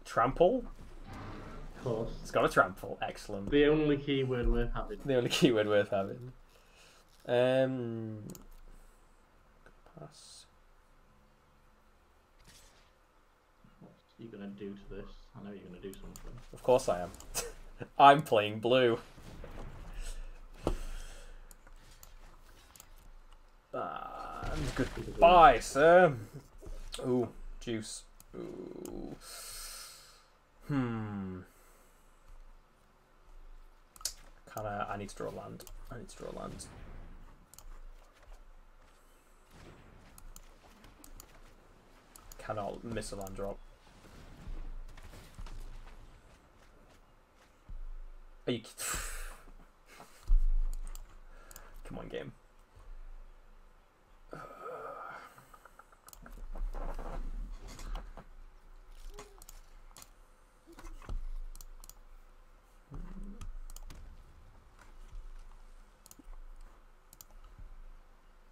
Trample? Of course. It's got a trample. Excellent. The only keyword worth having. The only keyword worth having. Pass. What's you going to do to this? I know you're going to do something. Of course I am. I'm playing blue. Goodbye, sir. Ooh, juice. Ooh. I need to draw land. Cannot miss a land drop. Are you... Come on, game.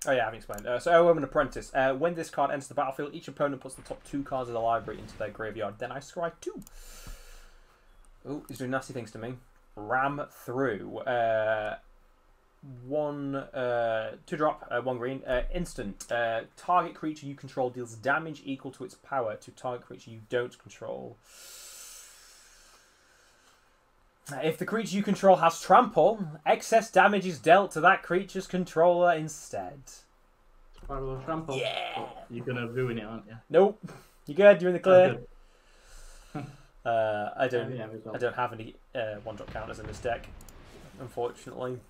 Oh yeah, I haven't explained. So I'm an apprentice. When this card enters the battlefield, each opponent puts the top 2 cards of the library into their graveyard. Then I scry 2. Oh, he's doing nasty things to me. Ram through. 2-drop, 1 green. Instant. Target creature you control deals damage equal to its power to target creature you don't control. If the creature you control has trample, excess damage is dealt to that creature's controller instead. Spiral trample. Yeah. You're gonna ruin it, aren't you? Nope. You good? You're in the clear. I don't have any 1-drop counters in this deck, unfortunately.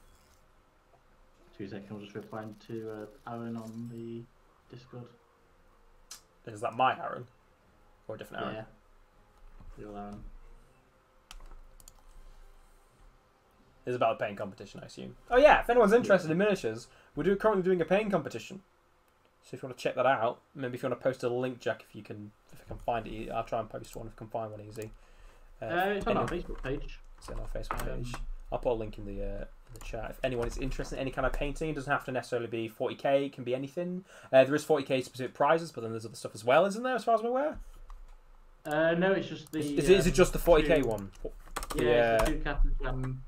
2 seconds. I'll just reply to Aaron on the Discord. Is that my Aaron or a different Aaron? Yeah. Real Aaron. Is about a paint competition, I assume. Oh yeah, if anyone's interested in miniatures, we're currently doing a paint competition. So if you want to check that out, maybe if you want to post a link, Jack, if I can find it, I'll try and post one if I can find one easy. It's on our Facebook page. It's on our Facebook page. I'll put a link in the chat. If anyone is interested in any kind of painting, it doesn't have to necessarily be 40k. It can be anything. There is 40k specific prizes, but then there's other stuff as well, isn't there? As far as I'm aware. No, it's just the. Is it just the 40k one? Yeah, it's the 2 Captain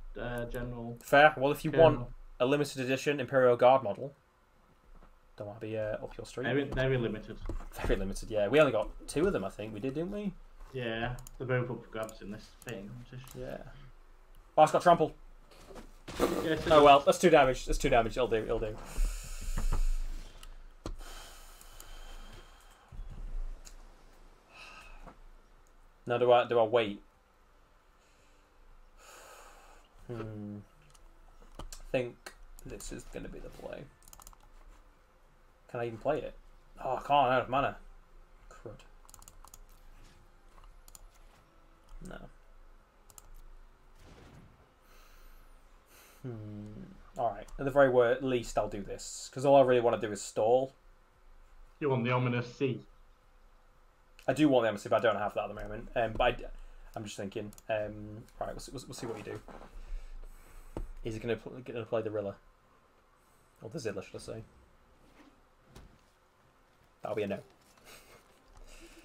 General. Fair. Well, if you want a limited edition Imperial Guard model, don't want to be up your street. Very limited. Very limited. Yeah, we only got 2 of them. I think we did, didn't we? Yeah, they're both up for grabs in this thing. Yeah. Oh, it's got trample. Yeah, oh well, that's 2 damage. That's 2 damage. It'll do. It'll do. Now do I wait? I think this is going to be the play. Can I even play it? Oh, I can't. I don't have mana. Crud. No. Alright, at the very least I'll do this, because all I really want to do is stall. You want the ominous C? I do want the ominous C, but I don't have that at the moment. But I'm just thinking, right, we'll see what you do. Is he going to play the Rilla? Or the Zilla, should I say? That'll be a no.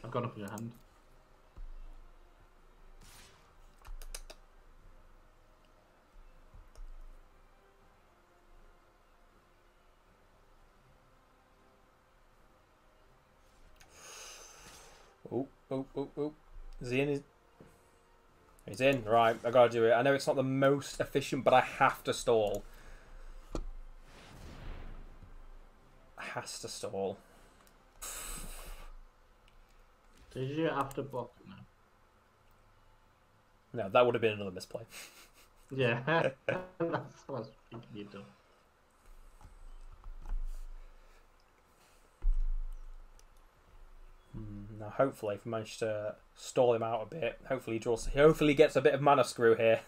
I've got enough in your hand. Oh. Is he in? He's in. Right, I gotta do it. I know it's not the most efficient, but I have to stall. Has to stall. Did you have to block it now? No, that would have been another misplay. Yeah, that's what I was thinking you'd done. Now, hopefully, if we manage to stall him out a bit, hopefully he gets a bit of mana screw here.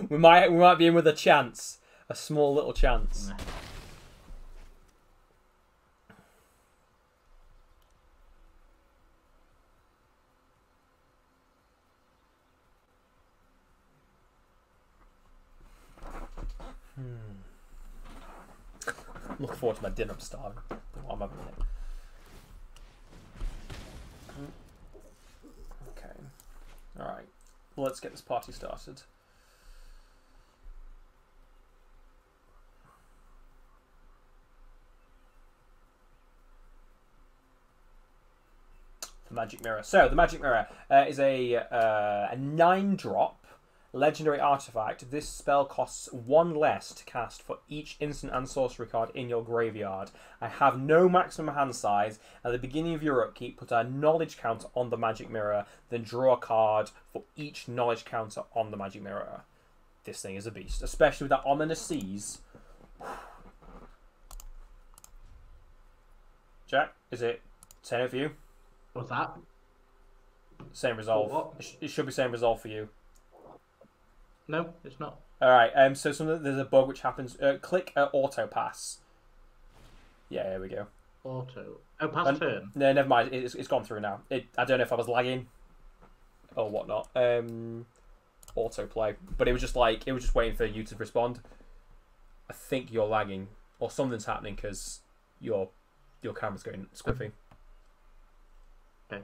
we might be in with a chance, a small little chance. Nah. Looking forward to my dinner. I'm starving. I'm having it. Okay. Alright. Well, let's get this party started. The Magic Mirror. So, the Magic Mirror is a 9-drop legendary artifact. This spell costs 1 less to cast for each instant and sorcery card in your graveyard. I have no maximum hand size. At the beginning of your upkeep, put a knowledge counter on the Magic Mirror, then draw a card for each knowledge counter on the Magic Mirror. This thing is a beast, especially with that ominous C's. Jack, is it same for you? What's that? Same resolve. What? It should be same resolve for you. No, it's not. Alright, so there's a bug which happens. Click auto pass. Yeah, there we go. Auto. Oh, pass turn. No, never mind. It's gone through now. I don't know if I was lagging or whatnot. Auto play, but it was just waiting for you to respond. I think you're lagging or something's happening because your camera's going squiffy. Okay.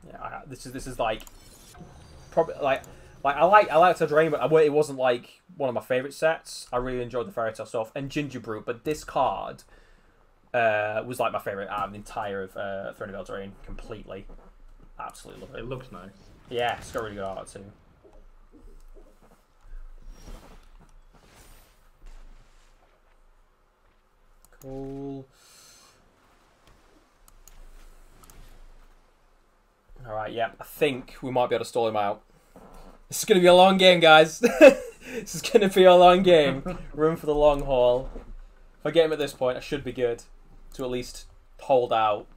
Yeah, this is like probably like I like to drain, but it wasn't like one of my favorite sets. I really enjoyed the Fairy Tale stuff and Ginger Brew, but this card was like my favorite out of the entire of Throne of Eldraine completely. Absolutely love it. It looks nice. Yeah, it's got really good art too. Cool. Alright, yeah, I think we might be able to stall him out. This is going to be a long game, guys. This is going to be a long game. Room for the long haul. If I get him at this point, I should be good to at least hold out.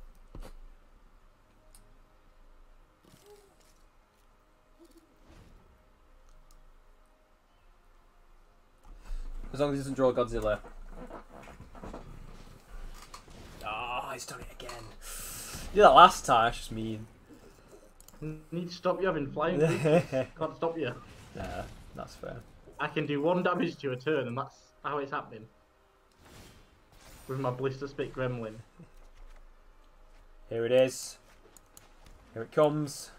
As long as he doesn't draw Godzilla. Ah, he's done it again. You did that last time, that's just mean. Need to stop you having flying creatures. Can't stop you. Nah, that's fair. I can do 1 damage to a turn, and that's how it's happening. With my Blister Spit Gremlin. Here it is. Here it comes.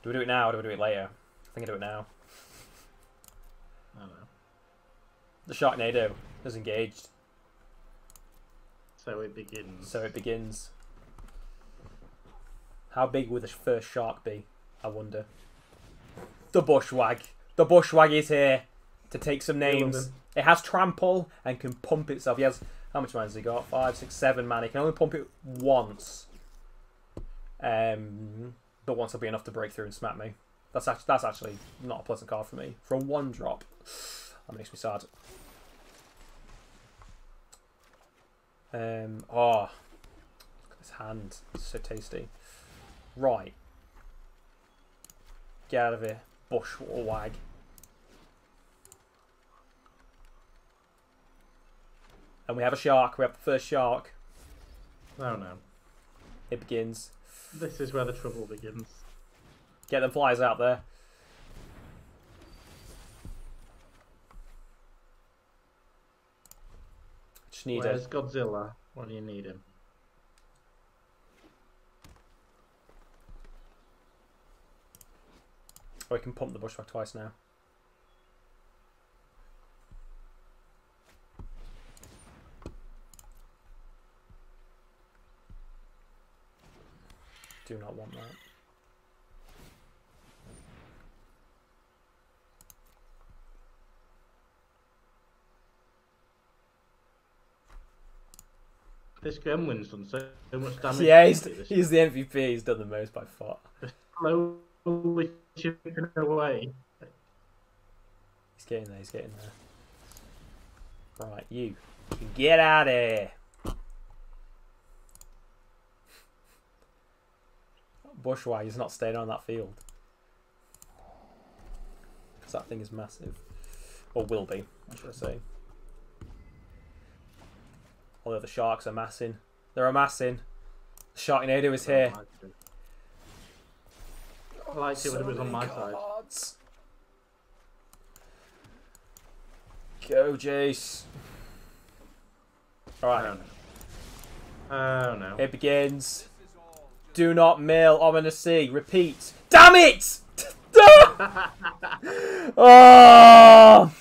Do we do it now or do we do it later? I think I do it now. I don't know. The Sharknado is engaged. So it begins. So it begins. How big will the first shark be? I wonder. The Bushwag. The Bushwag is here to take some names. It has trample and can pump itself. He has, how much mana has he got? 5, 6, 7 mana. He can only pump it once. But once will be enough to break through and smack me. That's actually not a pleasant card for me. For a 1-drop. That makes me sad. Oh. Look at this hand. It's so tasty. Right. Get out of here. Bushwag. And we have a shark. We have the first shark. Oh no. It begins. This is where the trouble begins. Get them flies out there. Just need Where's Godzilla? What do you need him? Oh, we can pump the Bushwhack twice now. Do not want that. This Gremlin's done so much damage. Yeah, he's the MVP. He's done the most by far. Slowly chipping away. He's getting there. He's getting there. Right, you can get out of here. Bushwag is not staying on that field because that thing is massive, or will be, should I say? Although the sharks are massing, they're amassing. The Sharknado is here. I liked it when it was on my side. Go, Jace. Alright. Oh no. It begins. Do not mill Ominous Sea. Repeat. Damn it! Oh!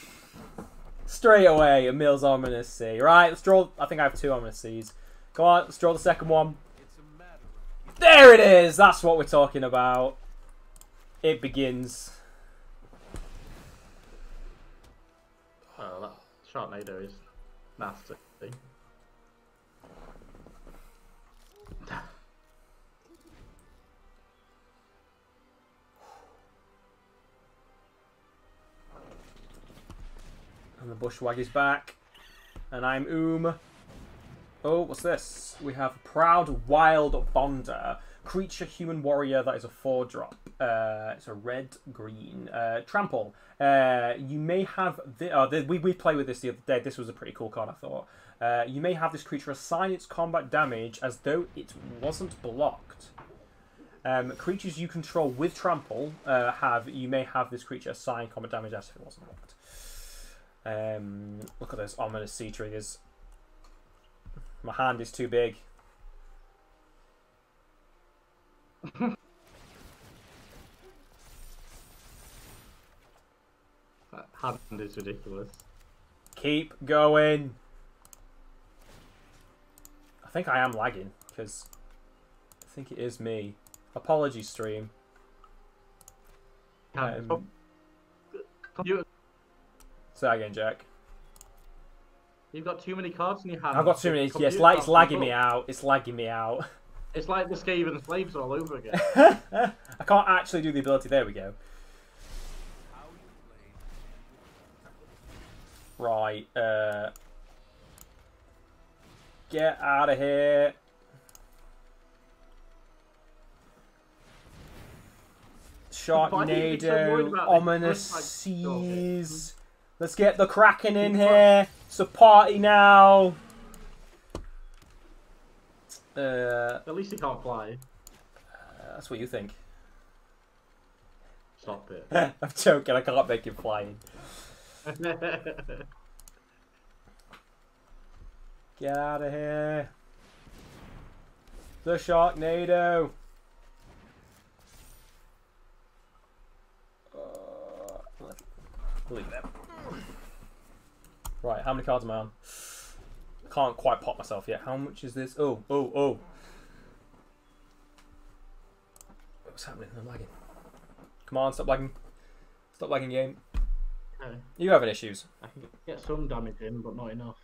Straight away, a mills Ominous Sea. Right, let's draw. I think I have 2 Ominous Seas. Go on, let's draw the second one. There it is! That's what we're talking about. It begins. Oh, that Sharknado is nasty. And the Bushwag is back. And I'm Oh, what's this? We have Proud Wild Bonder. Creature human warrior that is a 4-drop. It's a red-green. Trample. You may have... we played with this the other day. This was a pretty cool card, I thought. You may have this creature assign its combat damage as though it wasn't blocked. Creatures you control with Trample you may have this creature assign combat damage as if it wasn't blocked. Look at those Ominous Sea triggers. My hand is too big. That hand is ridiculous. Keep going. I think I am lagging because I think it is me. Apologies, stream. Say that again, Jack. You've got too many cards in your hand. I've got too many. Yes, it's lagging me out. It's lagging me out. It's like the Skaven Slaves all over again. I can't actually do the ability. There we go. Right. Get out of here. Sharknado, Ominous Seas. Let's get the Kraken in here. It's a party now. At least he can't fly. That's what you think. Stop it. I'm joking. I can't make him flying. Get out of here. The Sharknado. Leave it there. Right, how many cards am I on? Can't quite pop myself yet. How much is this? Oh. What's happening? I'm lagging. Come on, stop lagging. Stop lagging, game. Okay. You having issues? I can get some damage in, but not enough.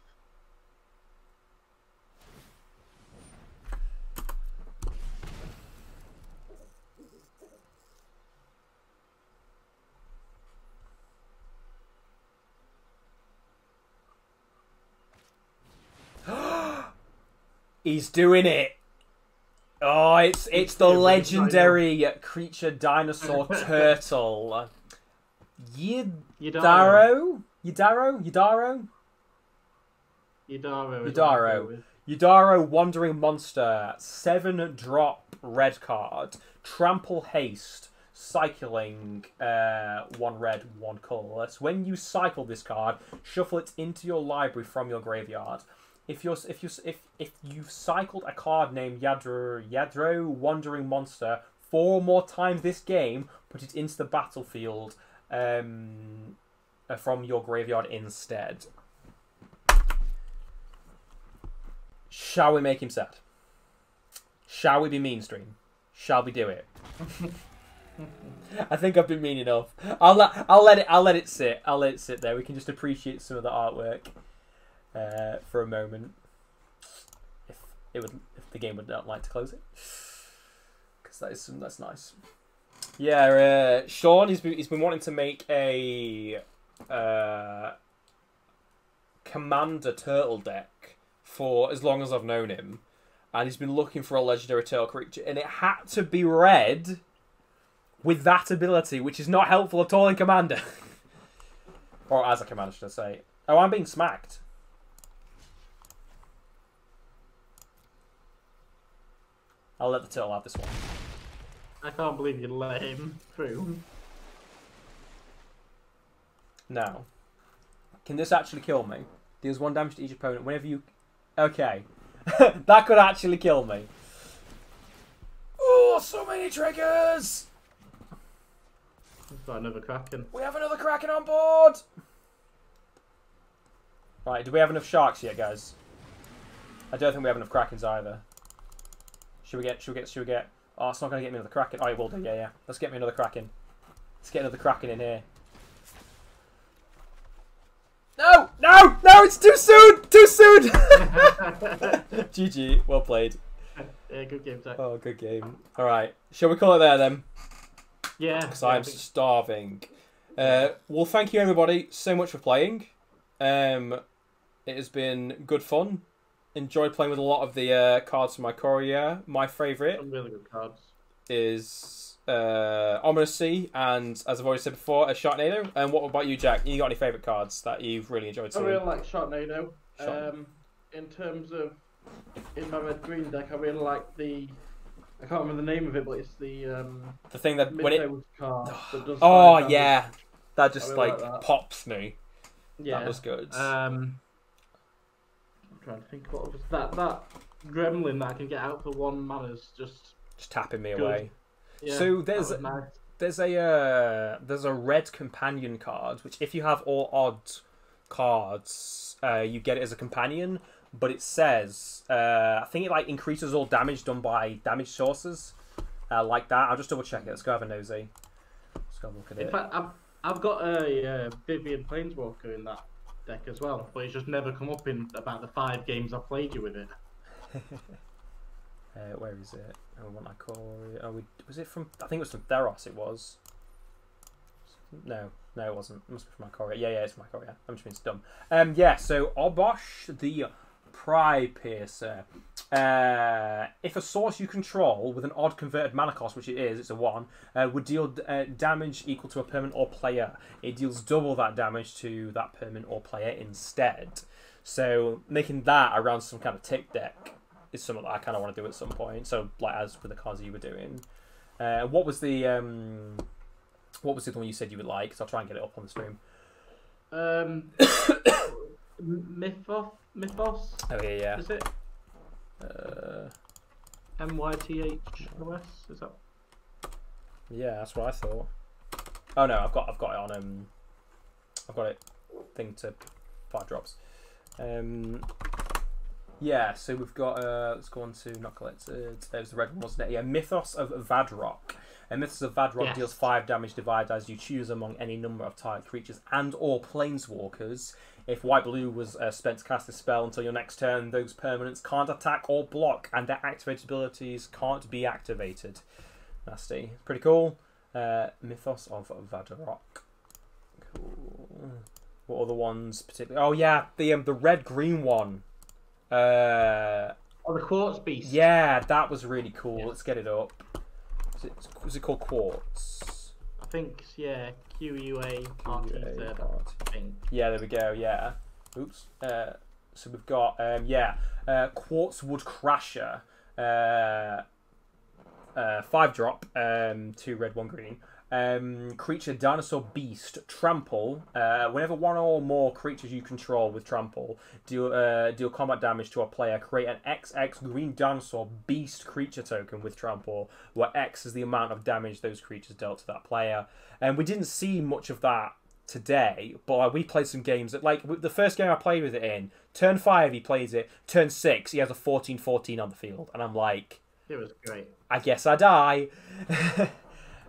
He's doing it. Oh, it's the legendary creature dinosaur turtle. Yidaro? Yidaro, wandering monster. 7-drop red card. Trample haste. Cycling 1 red, 1 colorless. When you cycle this card, shuffle it into your library from your graveyard. If you've cycled a card named Yadro Wandering Monster 4 more times this game, put it into the battlefield from your graveyard instead. Shall we make him sad? Shall we be mean stream? Shall we do it? I think I've been mean enough. I'll let it sit. I'll let it sit there. We can just appreciate some of the artwork. For a moment, if the game would not like to close it, because that's nice. Yeah, Sean, he's been wanting to make a Commander Turtle deck for as long as I've known him, and he's been looking for a legendary turtle creature, and it had to be red with that ability, which is not helpful at all in Commander, or as a Commander, should I say? Oh, I'm being smacked. I'll let the turtle have this one. I can't believe you let him through. Now, can this actually kill me? Deals 1 damage to each opponent whenever you... Okay. That could actually kill me. Oh, so many triggers! We've got another Kraken. We have another Kraken on board! Right, do we have enough sharks yet, guys? I don't think we have enough Krakens either. Should we get... Oh, it's not going to get me another Kraken. Oh, it will do, yeah. Let's get me another Kraken. Let's get another Kraken in here. No! No! No! It's too soon! Too soon! GG. Well played. Yeah, good game, Zack. Oh, good game. Alright. Shall we call it there, then? Yeah. Because I'm starving. Well, thank you, everybody, so much for playing. It has been good fun. Enjoyed playing with a lot of the cards from Ikoria. My favourite really good cards is Ominousy, and as I've already said before, a Sharknado. And what about you, Jack? You got any favourite cards that you've really enjoyed seeing? I really like Sharknado. In terms of in my red-green deck, I really like the... I can't remember the name of it, but it's the thing that when it card that does yeah, that just really like that. pops me. Yeah, that was good. I'm trying to think what was that gremlin that I can get out for 1 mana's just tapping me good. Away. Yeah, so there's nice. there's a red companion card which if you have all odd cards you get it as a companion, but it says I think it like increases all damage done by damage sources like that. I'll just double check it. Let's go have a nosy. Let's go have a look at it. In fact, I've got a Vivian Planeswalker in that deck as well, but it's just never come up in about the 5 games I've played you with it. Where is it? Oh, what I call it? Oh, was it from? I think it was from Theros. It was. No, it wasn't. It must be from Ikoria. Yeah, it's from Ikoria. I'm just being dumb. Yeah. So Obosh the Pry Piercer. if a source you control with an odd converted mana cost, which it is, it's a 1, would deal damage equal to a permanent or player, it deals double that damage to that permanent or player instead. So making that around some kind of tick deck is something that I kind of want to do at some point. So like as with the cards you were doing, what was the one you said you would like? So I'll try and get it up on the stream. Mythos. Oh yeah. Is it? MYTHOS, is that? Yeah, that's what I thought. Oh no, I've got it on I've got it thing to 5 drops. Yeah, so we've got let's go on to not collected. There's the red one, wasn't it? Yeah, Mythos of Vadrock. And Mythos of Vadrock deals 5 damage divided as you choose among any number of target creatures and or planeswalkers. If white-blue was spent to cast a spell until your next turn, those permanents can't attack or block, and their activated abilities can't be activated. Nasty. Pretty cool. Mythos of Vadrock. Cool. What other ones particularly? Oh yeah, the red-green one. Oh, the Quartz Beast. Yeah, that was really cool. Yeah. Let's get it up. Was it called Quartz? I think, yeah. QUA RT third, I think. Yeah, there we go. Yeah. Oops. So we've got Quartz Wood Crasher, 5-drop, 2 red, 1 green. Creature, dinosaur, beast, trample. Whenever one or more creatures you control with trample deal combat damage to a player, create an XX green dinosaur beast creature token with trample, where X is the amount of damage those creatures dealt to that player. And we didn't see much of that today, but we played some games that, like, the first game I played with it in, turn 5 he plays it, turn 6 he has a 14/14 on the field, and I'm like, it was great. I guess I die.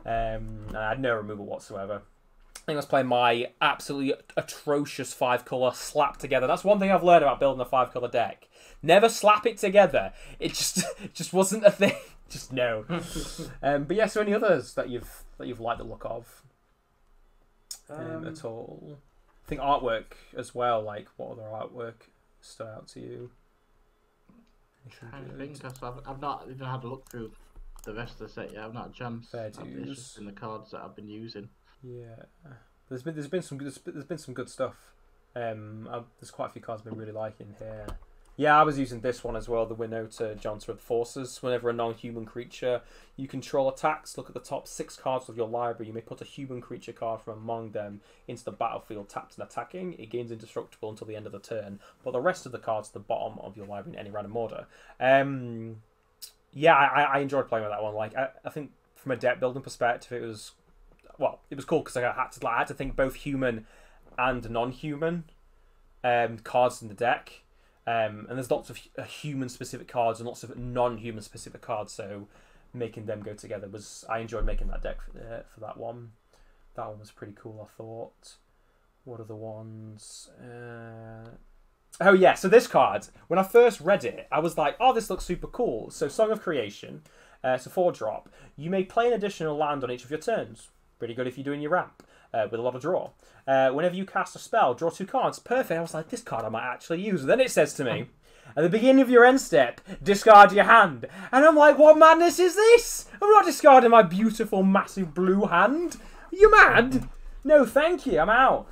And I had no removal whatsoever. I think I was playing my absolutely atrocious 5-colour slap together. That's one thing I've learned about building a 5-colour deck. Never slap it together. It just wasn't a thing. Just no. But yeah, so any others that you've liked the look of at all? I think artwork as well. Like, what other artwork stood out to you? I think I've not even had a look through the rest of the set yet. I've not had a chance. Fair It's dues. just in the cards that I've been using. Yeah, there's been some good stuff. There's quite a few cards I've been really liking here. Yeah, I was using this one as well, the Winota Johnson with Forces. Whenever a non-human creature you control attacks, look at the top 6 cards of your library. You may put a human creature card from among them into the battlefield tapped and attacking. It gains indestructible until the end of the turn, but the rest of the cards at the bottom of your library in any random order. Yeah, I enjoyed playing with that one. Like, I think from a deck building perspective, it was cool because I had to think both human and non-human cards in the deck. And there's lots of human specific cards and lots of non-human specific cards, so making them go together I enjoyed making that deck for that one. That one was pretty cool, I thought. What are the ones? Oh yeah, so this card, when I first read it, I was like, oh, this looks super cool. So Song of Creation, it's a 4-drop. You may play an additional land on each of your turns. Pretty good if you're doing your ramp, with a lot of draw. Whenever you cast a spell, draw 2 cards. Perfect. I was like, this card I might actually use. And then it says to me, at the beginning of your end step, discard your hand. And I'm like, what madness is this? I'm not discarding my beautiful, massive blue hand. Are you mad? No, thank you. I'm out.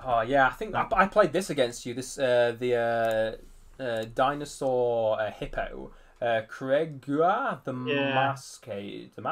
Oh yeah, I think I played this against you. This the dinosaur hippo. Craigua, the Masquerade. Can't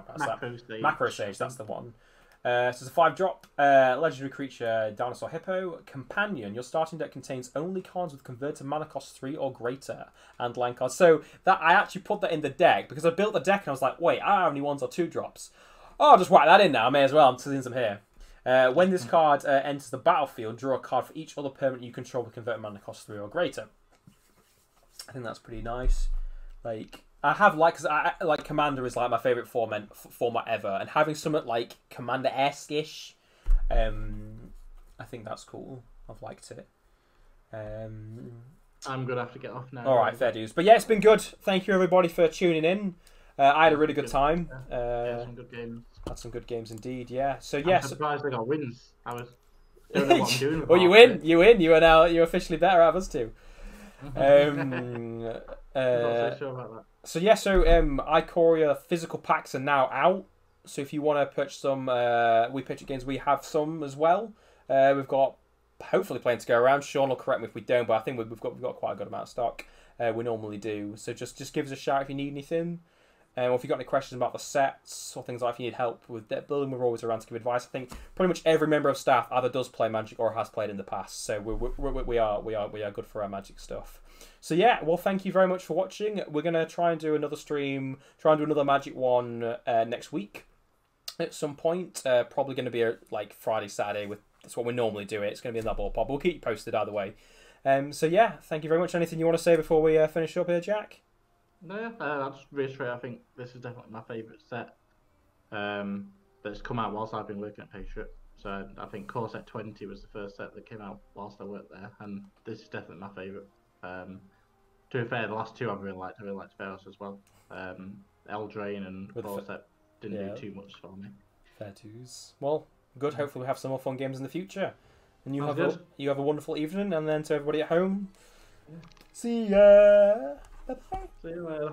pronounce that. Macro Sage, that's the one. So it's a 5-drop legendary creature, dinosaur hippo. Companion. Your starting deck contains only cards with converted mana cost 3 or greater and land cards. So that I actually put that in the deck because I built the deck and I was like, wait, I don't have any 1s or 2-drops. Oh, I'll just whack that in now. I may as well. I'm seeing some here. When this card enters the battlefield, draw a card for each other permanent you control with converted mana cost 3 or greater. I think that's pretty nice. Like, I have because Commander is like my favorite format ever, and having something like Commander-esque-ish, I think that's cool. I've liked it. I'm gonna have to get off now. All right, fair dues. But yeah, it's been good. Thank you everybody for tuning in. I had a really good time. Yeah, some good games. Had some good games indeed. Yeah. So yes. I'm surprised I got wins. I was Don't know what I'm doing. Well, you win. You win. You are now. You're officially better out of us two. I'm not so sure about that. So yeah, so Ikoria physical packs are now out. So if you want to purchase some We Patriot games, we have some as well. We've got hopefully plenty to go around. Sean will correct me if we don't, but I think we've got quite a good amount of stock. We normally do. So just give us a shout if you need anything. Or if you've got any questions about the sets or things like if you need help with deck building, we're always around to give advice. I think pretty much every member of staff either does play Magic or has played in the past. So we are good for our Magic stuff. So yeah, well, thank you very much for watching. We're going to try and do another stream, try and do another Magic one next week at some point. Probably going to be like Friday, Saturday. That's what we normally do. It's going to be in that ballpark. We'll keep you posted either way. So yeah, thank you very much. Anything you want to say before we finish up here, Jack? No, I'll just reiterate. I think this is definitely my favourite set that's come out whilst I've been working at Patriot. So I think Core Set 20 was the first set that came out whilst I worked there, and this is definitely my favourite. To be fair, the last two I really liked. I really liked Veros as well. Eldraine and Core Set didn't do too much for me. Fair twos. Well, good. Hopefully we have some more fun games in the future. And you have a wonderful evening, and then to everybody at home, see ya. Bye-bye. See you later.